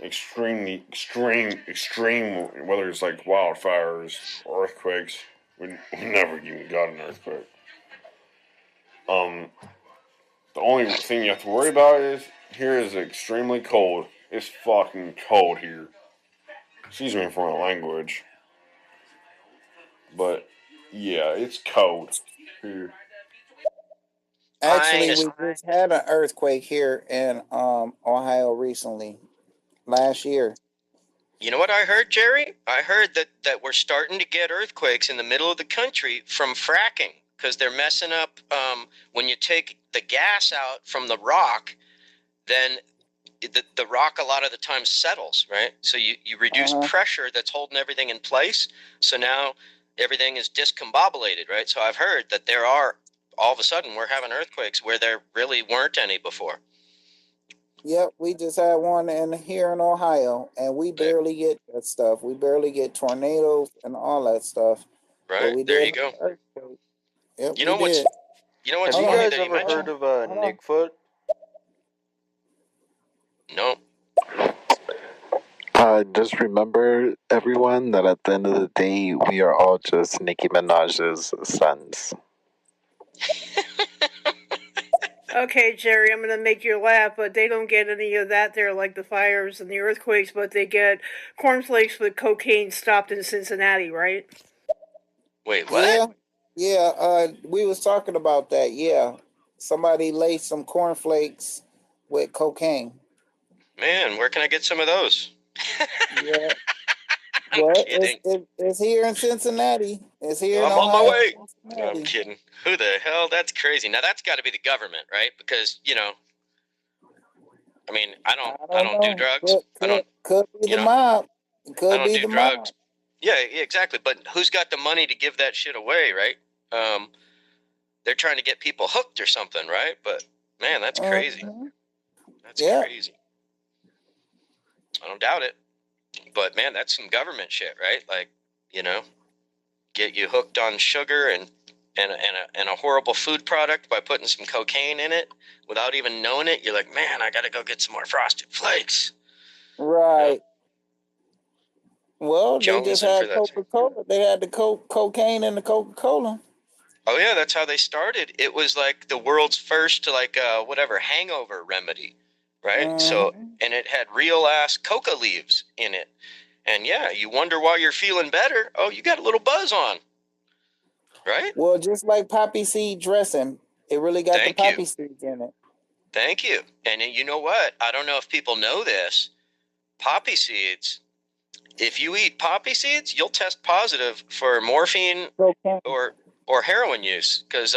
[SPEAKER 4] extreme, whether it's like wildfires or earthquakes. We never even got an earthquake. The only thing you have to worry about is here is extremely cold. It's fucking cold here. Excuse me for my language. But yeah, it's cold here.
[SPEAKER 2] Actually, we just had an earthquake here in Ohio recently, last year.
[SPEAKER 3] You know what I heard, Jerry? I heard that we're starting to get earthquakes in the middle of the country from fracking, because they're messing up. When you take the gas out from the rock, then the rock a lot of the time settles, right? So you reduce pressure that's holding everything in place. So now everything is discombobulated, right? So I've heard that there are, all of a sudden, we're having earthquakes where there really weren't any before.
[SPEAKER 2] Yep, we just had one here in Ohio, and we barely get that stuff. We barely get tornadoes and all that stuff.
[SPEAKER 3] Right,
[SPEAKER 2] we
[SPEAKER 3] there you go.
[SPEAKER 2] Yep,
[SPEAKER 3] you know what's
[SPEAKER 7] Have you
[SPEAKER 3] funny
[SPEAKER 7] guys
[SPEAKER 3] that you
[SPEAKER 7] ever
[SPEAKER 3] mentioned?
[SPEAKER 7] heard of Nickfoot?
[SPEAKER 3] No.
[SPEAKER 9] Just remember, everyone, that at the end of the day, we are all just Nicki Minaj's sons.
[SPEAKER 5] Okay, Jerry, I'm going to make you laugh, but they don't get any of that there, like the fires and the earthquakes, but they get cornflakes with cocaine stopped in Cincinnati, right?
[SPEAKER 3] Wait, what?
[SPEAKER 2] Yeah, we was talking about that, yeah. Somebody laced some cornflakes with cocaine.
[SPEAKER 3] Man, where can I get some of those?
[SPEAKER 2] Yeah.
[SPEAKER 3] I'm kidding.
[SPEAKER 2] It's here in Cincinnati. It's here in
[SPEAKER 3] I'm
[SPEAKER 2] Ohio.
[SPEAKER 3] on my way.
[SPEAKER 2] Cincinnati.
[SPEAKER 3] I'm kidding. Who the hell? That's crazy. Now that's got to be the government, right? Because I mean, I don't do drugs.
[SPEAKER 2] Could be the mob. Could
[SPEAKER 3] I don't
[SPEAKER 2] be
[SPEAKER 3] do
[SPEAKER 2] the
[SPEAKER 3] drugs.
[SPEAKER 2] mob.
[SPEAKER 3] Yeah, exactly. But who's got the money to give that shit away, right? They're trying to get people hooked or something, right? But man, that's crazy. That's crazy. I don't doubt it. But man, that's some government shit, right? Like, get you hooked on sugar and a horrible food product by putting some cocaine in it without even knowing it. You're like, man, I got to go get some more Frosted Flakes.
[SPEAKER 2] Right. Well, they just had Coca-Cola. They had the cocaine in the Coca-Cola.
[SPEAKER 3] Oh yeah, that's how they started. It was like the world's first hangover remedy, right? So, and it had real ass coca leaves in it. And yeah, you wonder why you're feeling better. Oh, you got a little buzz on. Right?
[SPEAKER 2] Well, just like poppy seed dressing, it really got the poppy seeds in it.
[SPEAKER 3] Thank you. And you know what? I don't know if people know this. Poppy seeds, if you eat poppy seeds, you'll test positive for morphine or heroin use. Because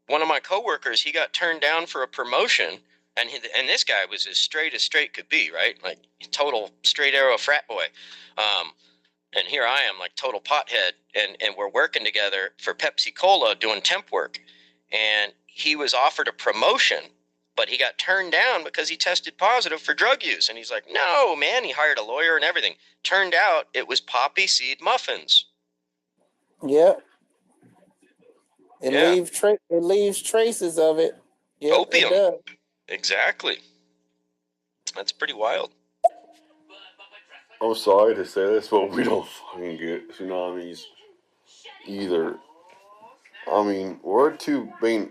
[SPEAKER 3] one of my coworkers, he got turned down for a promotion. And this guy was as straight could be, right? Like total straight arrow frat boy. And here I am, like total pothead, and we're working together for Pepsi Cola doing temp work. And he was offered a promotion, but he got turned down because he tested positive for drug use. And he's like, no, man, he hired a lawyer and everything. Turned out it was poppy seed muffins.
[SPEAKER 2] Yep. It leaves traces of it. Yep, it
[SPEAKER 3] Opium.
[SPEAKER 2] does.
[SPEAKER 3] Exactly. That's pretty wild.
[SPEAKER 4] I'm sorry to say this, but we don't fucking get tsunamis either. I mean, we're too being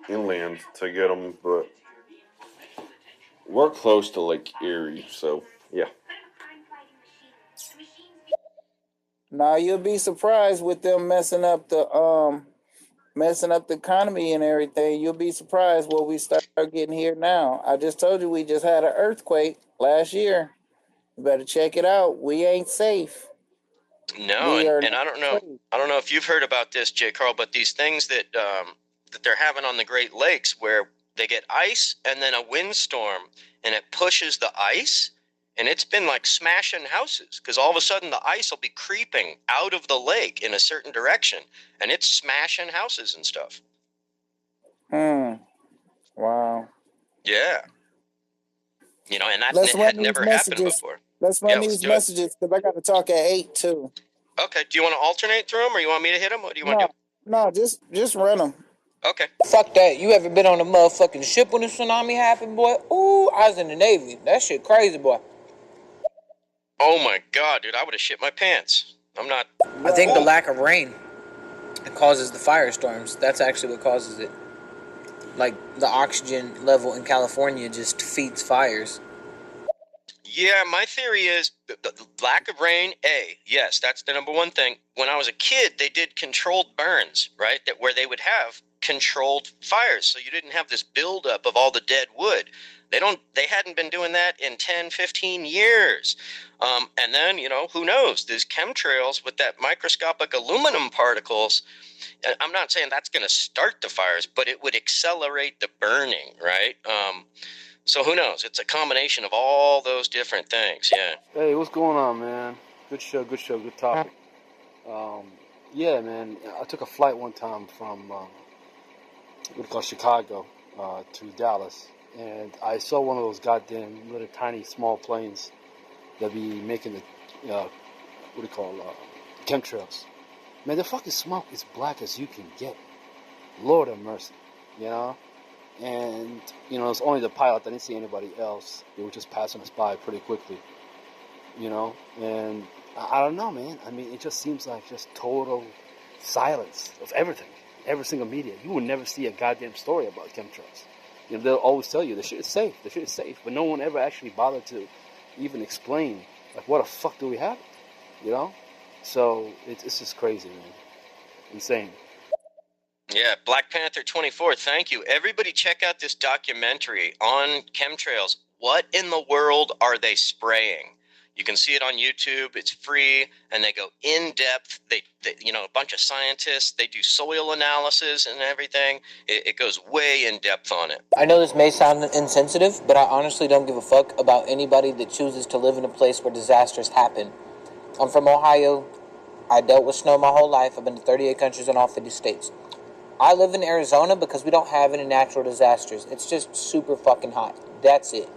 [SPEAKER 4] inland to get them, but we're close to Lake Erie, so yeah.
[SPEAKER 2] Now you'll be surprised with them messing up the economy and everything. You'll be surprised what we start getting here now. I just told you we just had an earthquake last year. You better check it out. We ain't safe.
[SPEAKER 3] No,
[SPEAKER 2] We are
[SPEAKER 3] and
[SPEAKER 2] not
[SPEAKER 3] I don't know.
[SPEAKER 2] safe.
[SPEAKER 3] I don't know if you've heard about this, J. Carl, but these things that they're having on the Great Lakes, where they get ice and then a windstorm, and it pushes the ice, and it's been like smashing houses because all of a sudden the ice will be creeping out of the lake in a certain direction, and it's smashing houses and stuff.
[SPEAKER 2] Wow.
[SPEAKER 3] Yeah. You know, and that
[SPEAKER 2] Let's run
[SPEAKER 3] had
[SPEAKER 2] these
[SPEAKER 3] never happened
[SPEAKER 2] messages.
[SPEAKER 3] before.
[SPEAKER 2] Let's
[SPEAKER 3] Yeah,
[SPEAKER 2] run
[SPEAKER 3] let's
[SPEAKER 2] these
[SPEAKER 3] do it.
[SPEAKER 2] messages because I got to talk at 8 too.
[SPEAKER 3] Okay. Do you want to alternate through them, or you want me to hit them? What do you want to do?
[SPEAKER 2] No, just run them.
[SPEAKER 3] Okay.
[SPEAKER 10] Fuck that. You ever been on a motherfucking ship when a tsunami happened, boy? Ooh, I was in the Navy. That shit crazy, boy.
[SPEAKER 3] Oh my God, dude! I would have shit my pants. I'm not.
[SPEAKER 10] I think the
[SPEAKER 3] Ooh.
[SPEAKER 10] lack of rain causes the firestorms. That's actually what causes it. Like, the oxygen level in California just feeds fires.
[SPEAKER 3] Yeah, my theory is the lack of rain. Yes, that's the number one thing. When I was a kid, they did controlled burns, right? That where they would have controlled fires, so you didn't have this buildup of all the dead wood. They hadn't been doing that in 10, 15 years. And then, you know, who knows? These chemtrails with that microscopic aluminum particles. I'm not saying that's going to start the fires, but it would accelerate the burning, right? So who knows? It's a combination of all those different things. Yeah.
[SPEAKER 11] Hey, what's going on, man? Good show, good topic. Yeah, man, I took a flight one time from what we call Chicago to Dallas, and I saw one of those goddamn little tiny small planes that be making the what do you call chemtrails. Man, the fucking smoke is black as you can get. Lord have mercy, you know. And you know, it's only the pilot. I didn't see anybody else. They were just passing us by pretty quickly, you know. And I don't know, man. I mean, it just seems like just total silence of everything, every single media. You would never see a goddamn story about chemtrails. You know, they'll always tell you the shit is safe, but no one ever actually bothered to even explain, like, what the fuck do we have? You know? So it's just crazy, man. Insane.
[SPEAKER 3] Yeah, Black Panther 24, thank you. Everybody check out this documentary on chemtrails. What in the world are they spraying? You can see it on YouTube. It's free, and they go in depth. They you know, a bunch of scientists. They do soil analysis and everything. It goes way in depth on it.
[SPEAKER 10] I know this may sound insensitive, but I honestly don't give a fuck about anybody that chooses to live in a place where disasters happen. I'm from Ohio. I dealt with snow my whole life. I've been to 38 countries and all 50 states. I live in Arizona because we don't have any natural disasters. It's just super fucking hot. That's it.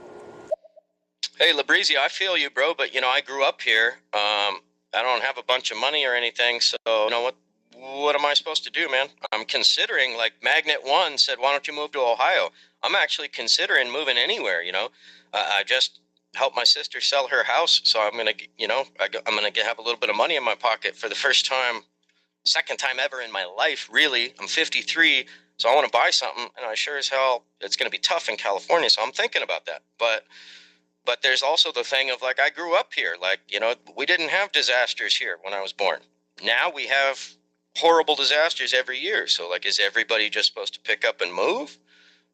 [SPEAKER 3] Hey, Labrizzi, I feel you, bro, but, you know, I grew up here. I don't have a bunch of money or anything, so, you know, what am I supposed to do, man? I'm considering, like, Magnet One said, why don't you move to Ohio? I'm actually considering moving anywhere, you know. I just helped my sister sell her house, so I'm going to, you know, I'm going to have a little bit of money in my pocket for the first time, second time ever in my life, really. I'm 53, so I want to buy something, and I sure as hell, it's going to be tough in California, so I'm thinking about that, But there's also the thing of, like, I grew up here. Like, you know, we didn't have disasters here when I was born. Now we have horrible disasters every year. So, like, is everybody just supposed to pick up and move?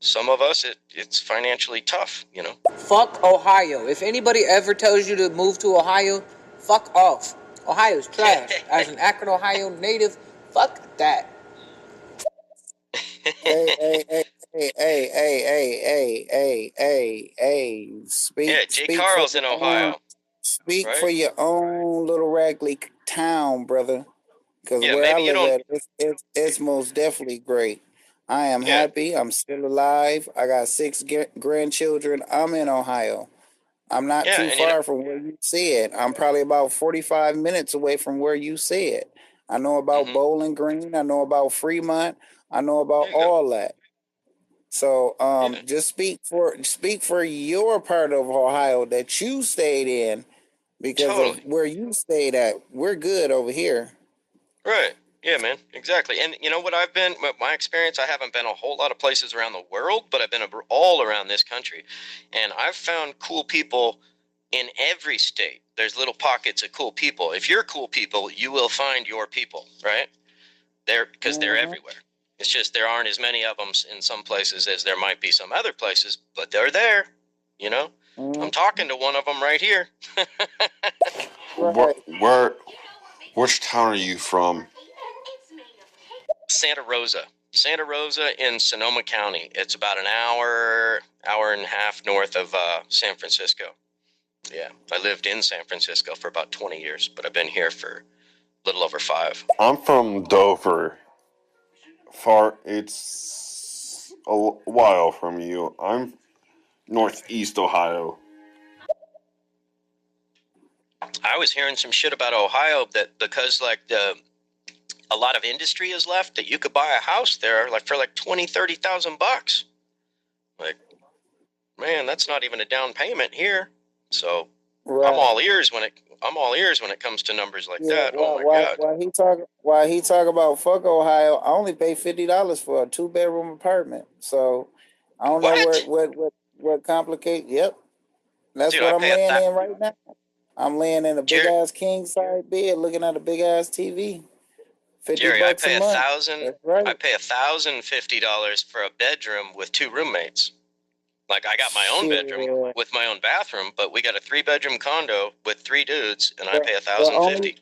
[SPEAKER 3] Some of us, it's financially tough, you know?
[SPEAKER 10] Fuck Ohio. If anybody ever tells you to move to Ohio, fuck off. Ohio's trash. As an Akron, Ohio native, fuck that.
[SPEAKER 2] Hey.
[SPEAKER 3] Yeah, Jay
[SPEAKER 2] Speak for
[SPEAKER 3] Carl's in
[SPEAKER 2] your
[SPEAKER 3] Ohio,
[SPEAKER 2] own. Speak
[SPEAKER 3] right?
[SPEAKER 2] for your own little ragly town, brother. Because
[SPEAKER 3] Yeah,
[SPEAKER 2] where I
[SPEAKER 3] maybe you
[SPEAKER 2] live
[SPEAKER 3] don't.
[SPEAKER 2] at, it's most definitely great. I am
[SPEAKER 3] Yeah.
[SPEAKER 2] happy. I'm still alive. I got 6 grandchildren. I'm in Ohio. I'm not
[SPEAKER 3] Yeah,
[SPEAKER 2] too
[SPEAKER 3] and you know,
[SPEAKER 2] far from where you see it. I'm probably about 45 minutes away from where you see it. I know about Bowling Green. I know about Fremont. I know about
[SPEAKER 3] there you go.
[SPEAKER 2] all that. So
[SPEAKER 3] Yeah,
[SPEAKER 2] just speak for your part of Ohio that you stayed in because of
[SPEAKER 3] totally.
[SPEAKER 2] where you stayed at. We're good over here.
[SPEAKER 3] Right. Yeah, man. Exactly. And you know what I've been, my experience, I haven't been a whole lot of places around the world, but I've been all around this country. And I've found cool people in every state. There's little pockets of cool people. If you're cool people, you will find your people, right? Because they're
[SPEAKER 2] Mm-hmm.
[SPEAKER 3] everywhere. It's just there aren't as many of them in some places as there might be some other places, but they're there, you know? I'm
[SPEAKER 2] Mm-hmm.
[SPEAKER 3] talking to one of them right here.
[SPEAKER 4] Where,
[SPEAKER 2] Right.
[SPEAKER 4] where, which town are you from?
[SPEAKER 3] Santa Rosa. Santa Rosa in Sonoma County. It's about an hour and a half north of San Francisco. Yeah, I lived in San Francisco for about 20 years, but I've been here for a little over 5.
[SPEAKER 4] I'm from Dover. It's a while from you. I'm Northeast Ohio.
[SPEAKER 3] I was hearing some shit about Ohio that because like a lot of industry is left that you could buy a house there like for like 20,000-30,000 bucks. Like, man, that's not even a down payment here. So
[SPEAKER 2] Right.
[SPEAKER 3] I'm all ears when it comes to numbers like
[SPEAKER 2] Yeah.
[SPEAKER 3] that. Oh my God.
[SPEAKER 2] Why he talk about fuck Ohio? I only pay $50 for a 2-bedroom apartment. So I don't know
[SPEAKER 3] What?
[SPEAKER 2] what complicate. Yep, that's
[SPEAKER 3] Dude,
[SPEAKER 2] what
[SPEAKER 3] I
[SPEAKER 2] I'm
[SPEAKER 3] pay a
[SPEAKER 2] laying
[SPEAKER 3] that.
[SPEAKER 2] in right now. I'm laying in a big
[SPEAKER 3] Jerry,
[SPEAKER 2] ass king size bed, looking at a big ass TV. 50
[SPEAKER 3] Jerry, I
[SPEAKER 2] bucks a
[SPEAKER 3] pay a
[SPEAKER 2] month.
[SPEAKER 3] thousand.
[SPEAKER 2] That's right.
[SPEAKER 3] I pay $1,050 for a bedroom with 2 roommates. Like I got my own
[SPEAKER 2] Shit.
[SPEAKER 3] bedroom with my own bathroom, but we got a 3-bedroom condo with 3 dudes, and I
[SPEAKER 2] The,
[SPEAKER 3] pay a
[SPEAKER 2] the
[SPEAKER 3] thousand
[SPEAKER 2] only
[SPEAKER 3] fifty.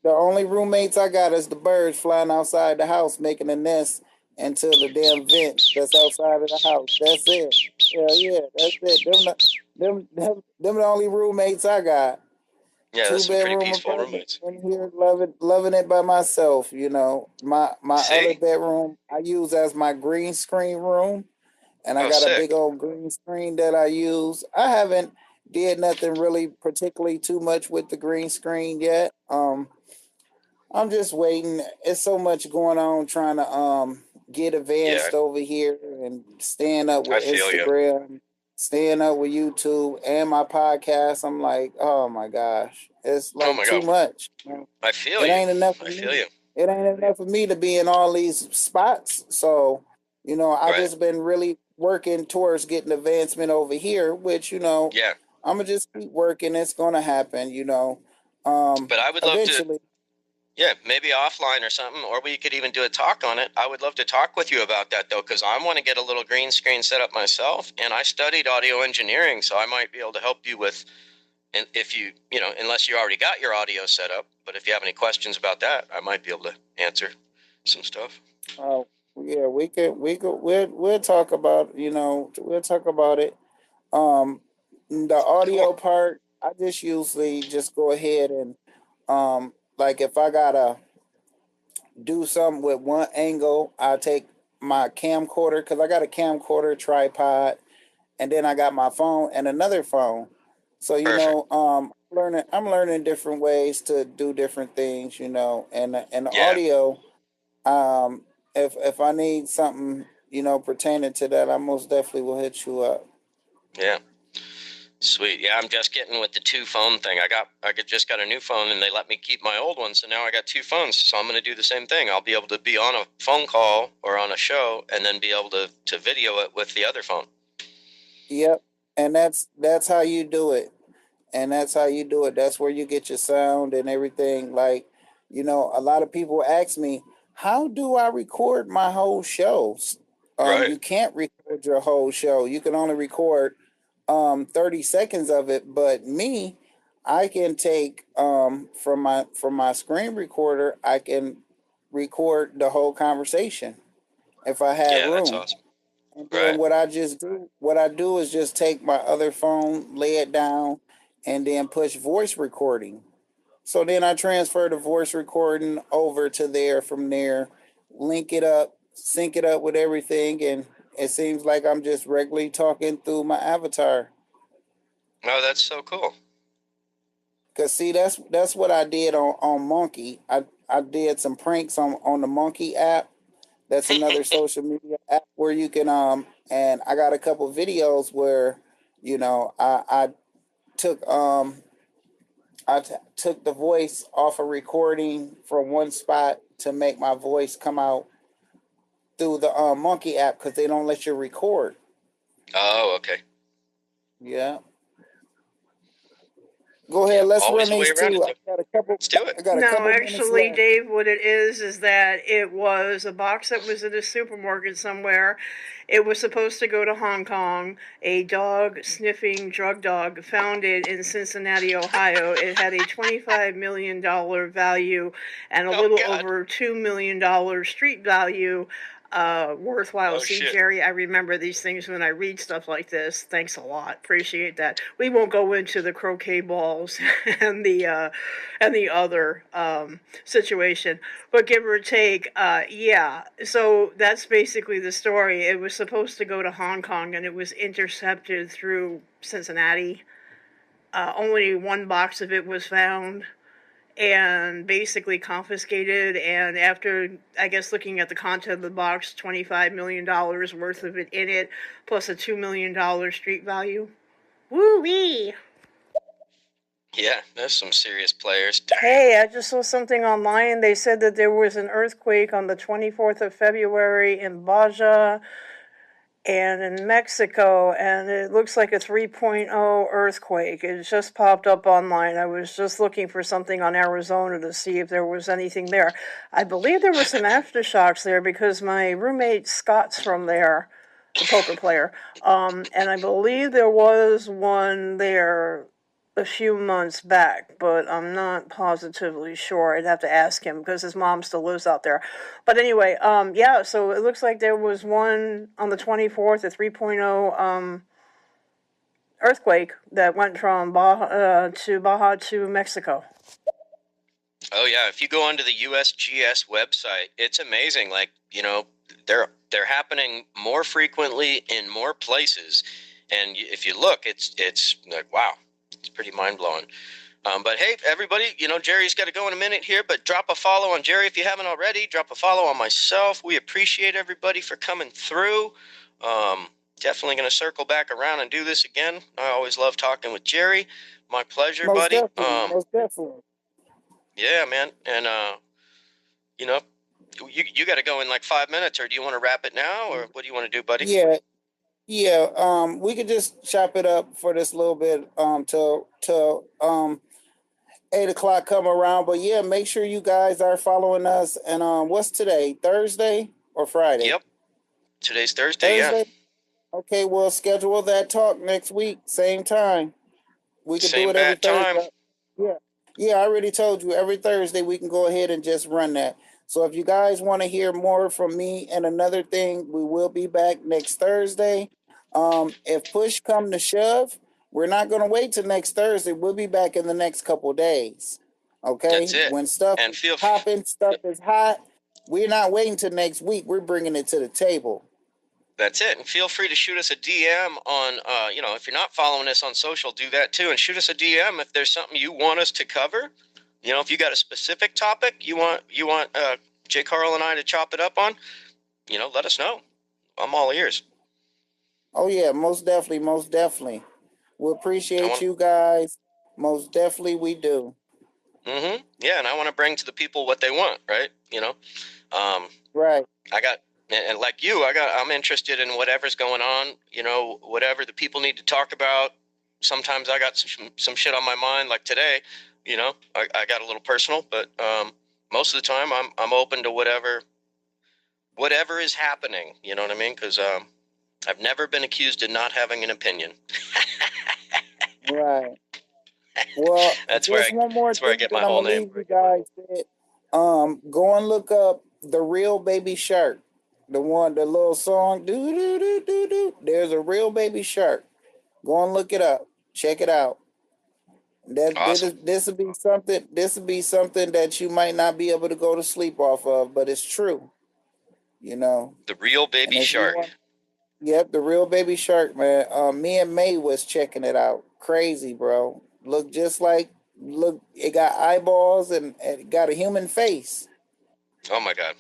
[SPEAKER 2] the only roommates I got is the birds flying outside the house, making a nest into the damn vent that's outside of the house. That's it. Yeah, that's it. Them the only roommates I got.
[SPEAKER 3] Yeah,
[SPEAKER 2] Two
[SPEAKER 3] that's some pretty
[SPEAKER 2] bedroom
[SPEAKER 3] peaceful
[SPEAKER 2] apartment
[SPEAKER 3] roommates.
[SPEAKER 2] in here, loving it by myself. You know, my other
[SPEAKER 3] See?
[SPEAKER 2] bedroom I use as my green screen room, and I
[SPEAKER 3] Oh,
[SPEAKER 2] got a big
[SPEAKER 3] sick.
[SPEAKER 2] old green screen that I use. I haven't did nothing really particularly too much with the green screen yet. I'm just waiting. It's so much going on trying to get
[SPEAKER 3] Yeah,
[SPEAKER 2] advanced over here and staying up
[SPEAKER 3] I
[SPEAKER 2] with
[SPEAKER 3] feel you.
[SPEAKER 2] Instagram, staying up with YouTube and my podcast. I'm like, oh my gosh, it's
[SPEAKER 3] Oh
[SPEAKER 2] like
[SPEAKER 3] my
[SPEAKER 2] too
[SPEAKER 3] God,
[SPEAKER 2] much.
[SPEAKER 3] I feel
[SPEAKER 2] It
[SPEAKER 3] you.
[SPEAKER 2] ain't enough for
[SPEAKER 3] I
[SPEAKER 2] me.
[SPEAKER 3] feel you.
[SPEAKER 2] It ain't enough for me to be in all these spots. So, I
[SPEAKER 3] Right.
[SPEAKER 2] just been really working towards getting advancement over here, which,
[SPEAKER 3] Yeah,
[SPEAKER 2] I'm gonna just keep working. It's gonna happen,
[SPEAKER 3] but I would love to.
[SPEAKER 2] eventually.
[SPEAKER 3] Yeah, maybe offline or something, or we could even do a talk on it. I would love to talk with you about that though, because I want to get a little green screen set up myself, and I studied audio engineering, so I might be able to help you with. And if unless you already got your audio set up, but if you have any questions about that, I might be able to answer some stuff.
[SPEAKER 2] Uh, yeah, we'll talk about, we'll talk about it. The
[SPEAKER 3] Cool.
[SPEAKER 2] audio part, I just usually just go ahead and like if I gotta do something with one angle, I take my camcorder because I got a camcorder tripod, and then I got my phone and another phone. So
[SPEAKER 3] Perfect.
[SPEAKER 2] I'm learning different ways to do different things, and the
[SPEAKER 3] Yeah.
[SPEAKER 2] audio. Um, if I need something, pertaining to that, I most definitely will hit you up.
[SPEAKER 3] Yeah. Sweet. Yeah, I'm just getting with the 2 phone thing. Just got a new phone and they let me keep my old one, so now I got 2 phones. So I'm going to do the same thing. I'll be able to be on a phone call or on a show and then be able to video it with the other phone.
[SPEAKER 2] Yep, and that's how you do it. And that's how you do it. That's where you get your sound and everything. Like, a lot of people ask me, how do I record my whole shows?
[SPEAKER 3] Right.
[SPEAKER 2] You can't record your whole show. You can only record 30 seconds of it. But me, I can take from my screen recorder, I can record the whole conversation if I had
[SPEAKER 3] Yeah, that's
[SPEAKER 2] room.
[SPEAKER 3] awesome.
[SPEAKER 2] And then
[SPEAKER 3] Right.
[SPEAKER 2] what I do is just take my other phone, lay it down, and then push voice recording. So then I transfer the voice recording over to there from there, link it up, sync it up with everything, and it seems like I'm just regularly talking through my avatar.
[SPEAKER 3] Oh, that's so cool.
[SPEAKER 2] Cause see, that's what I did on Monkey. I did some pranks on the Monkey app. That's another social media app where you can and I got a couple videos where, you know, I took took the voice off a recording from one spot to make my voice come out through the Monkey app because they don't let you record.
[SPEAKER 3] Oh, okay.
[SPEAKER 2] Yeah. Go
[SPEAKER 3] Yeah,
[SPEAKER 2] ahead. Let's
[SPEAKER 3] always
[SPEAKER 2] run
[SPEAKER 3] a way
[SPEAKER 2] these
[SPEAKER 3] around it,
[SPEAKER 2] two.
[SPEAKER 3] though.
[SPEAKER 2] I got a couple.
[SPEAKER 3] Let's do it.
[SPEAKER 2] I got a
[SPEAKER 5] No,
[SPEAKER 2] couple minutes
[SPEAKER 5] actually,
[SPEAKER 2] left.
[SPEAKER 5] Dave, what it is that it was a box that was in a supermarket somewhere. It was supposed to go to Hong Kong. A dog sniffing drug dog found it in Cincinnati, Ohio. It had a $25 million value and a
[SPEAKER 3] Oh
[SPEAKER 5] little
[SPEAKER 3] God.
[SPEAKER 5] over $2 million street value. Worthwhile.
[SPEAKER 3] Oh
[SPEAKER 5] See,
[SPEAKER 3] shit.
[SPEAKER 5] Jerry, I remember these things when I read stuff like this. Thanks a lot. Appreciate that. We won't go into the croquet balls and the other situation, but give or take, yeah. So that's basically the story. It was supposed to go to Hong Kong, and it was intercepted through Cincinnati. Only one box of it was found and basically confiscated. And after, I guess, looking at the content of the box, $25 million worth of it in it, plus a $2 million street value. Woo-wee!
[SPEAKER 3] Yeah, there's some serious players.
[SPEAKER 5] Hey, I just saw something online. They said that there was an earthquake on the 24th of February in Baja and in Mexico, and it looks like a 3.0 earthquake. It just popped up online. I was just looking for something on Arizona to see if there was anything there. I believe there were some aftershocks there because my roommate Scott's from there, the poker player, and I believe there was one there a few months back, but I'm not positively sure. I'd have to ask him because his mom still lives out there. But anyway, yeah, so it looks like there was one on the 24th, a 3.0 earthquake that went from Baja to Mexico.
[SPEAKER 3] Oh yeah, if you go onto the USGS website, it's amazing. Like, you know, they're happening more frequently in more places, and if you look, it's like, wow, it's pretty mind blowing. But hey, everybody, you know, Jerry's got to go in a minute here, but drop a follow on Jerry if you haven't already. Drop a follow on myself. We appreciate everybody for coming through. Definitely going to circle back around and do this again. I always love talking with Jerry. My pleasure,
[SPEAKER 2] Most
[SPEAKER 3] buddy.
[SPEAKER 2] definitely. Most definitely.
[SPEAKER 3] Yeah, man. And, you know, you got to go in like 5 minutes, or do you want to wrap it now, or what do you want to do, buddy?
[SPEAKER 2] Yeah. Yeah. We could just chop it up for this little bit. Till 8 o'clock come around. But yeah, make sure you guys are following us. And what's today? Thursday or Friday?
[SPEAKER 3] Yep. Today's Thursday.
[SPEAKER 2] Thursday.
[SPEAKER 3] Yeah.
[SPEAKER 2] Okay, we'll schedule that talk next week, same time. We could do
[SPEAKER 3] Same
[SPEAKER 2] it every
[SPEAKER 3] bad time.
[SPEAKER 2] Thursday. Yeah. Yeah, I already told you every Thursday we can go ahead and just run that. So if you guys want to hear more from me and another thing, we will be back next Thursday. If push come to shove, we're not going to wait till next Thursday. We'll be back in the next couple days. Okay?
[SPEAKER 3] That's it.
[SPEAKER 2] When stuff
[SPEAKER 3] And
[SPEAKER 2] is popping, stuff is hot, we're not waiting till next week. We're bringing it to the table.
[SPEAKER 3] That's it. And feel free to shoot us a DM on, you know, if you're not following us on social, do that too. And shoot us a DM if there's something you want us to cover. You know, if you got a specific topic you want J. Carl and I to chop it up on, you know, let us know. I'm all ears.
[SPEAKER 2] Oh yeah, most definitely, most definitely. We appreciate you guys. Most definitely we do.
[SPEAKER 3] Mm-hmm. Yeah, and I want to bring to the people what they want, right? You know?
[SPEAKER 2] Right.
[SPEAKER 3] And like you, I'm interested in whatever's going on, you know, whatever the people need to talk about. Sometimes I got some shit on my mind, like today, you know, I got a little personal, but most of the time I'm open to whatever is happening, you know what I mean? Because I've never been accused of not having an opinion.
[SPEAKER 2] Right. Well,
[SPEAKER 3] that's
[SPEAKER 2] just one more
[SPEAKER 3] where I
[SPEAKER 2] thing
[SPEAKER 3] get
[SPEAKER 2] that
[SPEAKER 3] my
[SPEAKER 2] I'm
[SPEAKER 3] whole
[SPEAKER 2] gonna
[SPEAKER 3] name.
[SPEAKER 2] leave you guys with. Go and look up The Real Baby Shark. The little song, do do do do do. There's a real baby shark. Go and look it up. Check it out.
[SPEAKER 3] Awesome.
[SPEAKER 2] This will be something. This will be something that you might not be able to go to sleep off of, but it's true. You know.
[SPEAKER 3] The Real Baby Shark.
[SPEAKER 2] Yep, The Real Baby Shark, man. Me and May was checking it out. Crazy, bro. It got eyeballs and it got a human face.
[SPEAKER 3] Oh my God.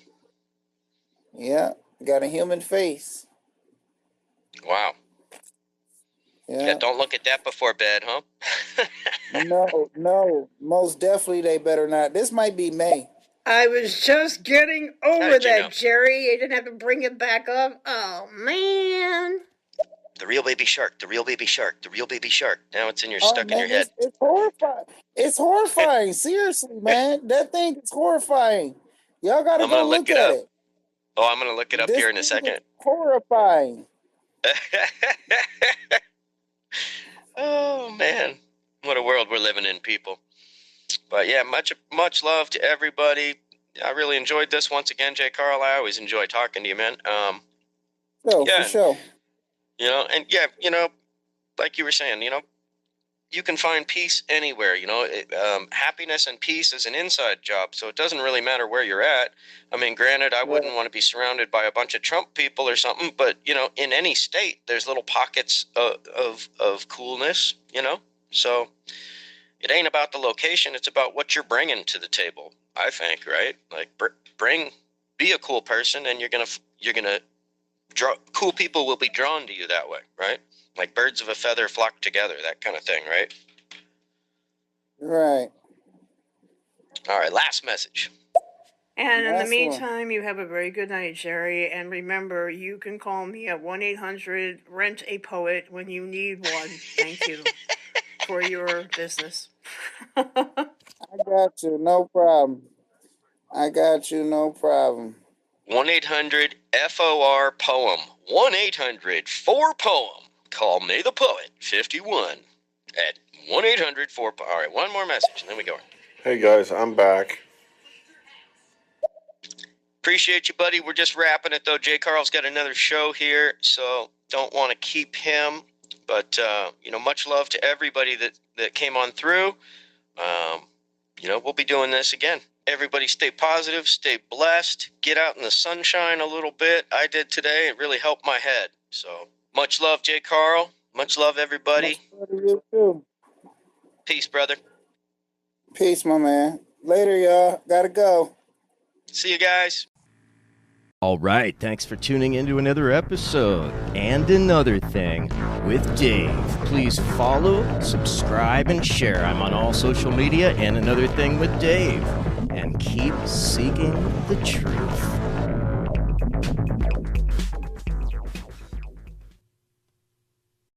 [SPEAKER 2] Yeah, got a human face.
[SPEAKER 3] Wow. Yeah,
[SPEAKER 2] Yeah.
[SPEAKER 3] don't look at that before bed, huh?
[SPEAKER 2] No, most definitely they better not. This might be May.
[SPEAKER 5] I was just getting
[SPEAKER 3] How
[SPEAKER 5] over
[SPEAKER 3] did you
[SPEAKER 5] that,
[SPEAKER 3] know?
[SPEAKER 5] Jerry. You didn't have to bring it back up. Oh, man.
[SPEAKER 3] The real baby shark, the real baby shark, the real baby shark. Now it's
[SPEAKER 2] Oh
[SPEAKER 3] stuck in your
[SPEAKER 2] man,
[SPEAKER 3] head.
[SPEAKER 2] it's horrifying. It's horrifying. Seriously, man, that thing is horrifying. Y'all gotta
[SPEAKER 3] I'm gonna
[SPEAKER 2] go
[SPEAKER 3] look
[SPEAKER 2] look
[SPEAKER 3] it
[SPEAKER 2] at
[SPEAKER 3] up.
[SPEAKER 2] it.
[SPEAKER 3] Oh, I'm gonna look it up
[SPEAKER 2] This
[SPEAKER 3] here in a
[SPEAKER 2] thing is
[SPEAKER 3] second.
[SPEAKER 2] horrifying.
[SPEAKER 3] Oh man, what a world we're living in, people. But yeah, much love to everybody. I really enjoyed this once again, Jay Carl. I always enjoy talking to you, man.
[SPEAKER 2] So
[SPEAKER 3] Yeah,
[SPEAKER 2] for sure.
[SPEAKER 3] and yeah, like you were saying, you can find peace anywhere. Happiness and peace is an inside job, so it doesn't really matter where you're at. I mean, granted, I wouldn't want to be surrounded by a bunch of Trump people or something, but in any state, there's little pockets of coolness. So it ain't about the location; it's about what you're bringing to the table. I think, right? Like, be a cool person, and you're gonna draw. Cool people will be drawn to you that way, right? Like birds of a feather flock together, that kind of thing, right?
[SPEAKER 2] Right.
[SPEAKER 3] All right, last message.
[SPEAKER 5] And in the
[SPEAKER 2] Last one.
[SPEAKER 5] meantime, you have a very good night, Jerry. And remember, you can call me at 1-800-RENT-A-POET when you need one. Thank you for your business.
[SPEAKER 2] I got you. No problem. I got you. No problem.
[SPEAKER 3] 1-800-FOR-POEM. 1-800-4-POEM. Call me the poet 51 at 1-800-4. All right, one more message, and then we go.
[SPEAKER 4] Hey guys, I'm back.
[SPEAKER 3] Appreciate you, buddy. We're just wrapping it, though. Jay Carl's got another show here, so don't want to keep him. But, much love to everybody that came on through. We'll be doing this again. Everybody stay positive, stay blessed, get out in the sunshine a little bit. I did today. It really helped my head. So much love, Jay Carl. Much love, everybody.
[SPEAKER 2] Much love to you too.
[SPEAKER 3] Peace, brother.
[SPEAKER 2] Peace, my man. Later, y'all. Gotta go.
[SPEAKER 3] See you guys.
[SPEAKER 1] All right, thanks for tuning into another episode and another thing with Dave. Please follow, subscribe, and share. I'm on all social media and another thing with Dave. And keep seeking the truth.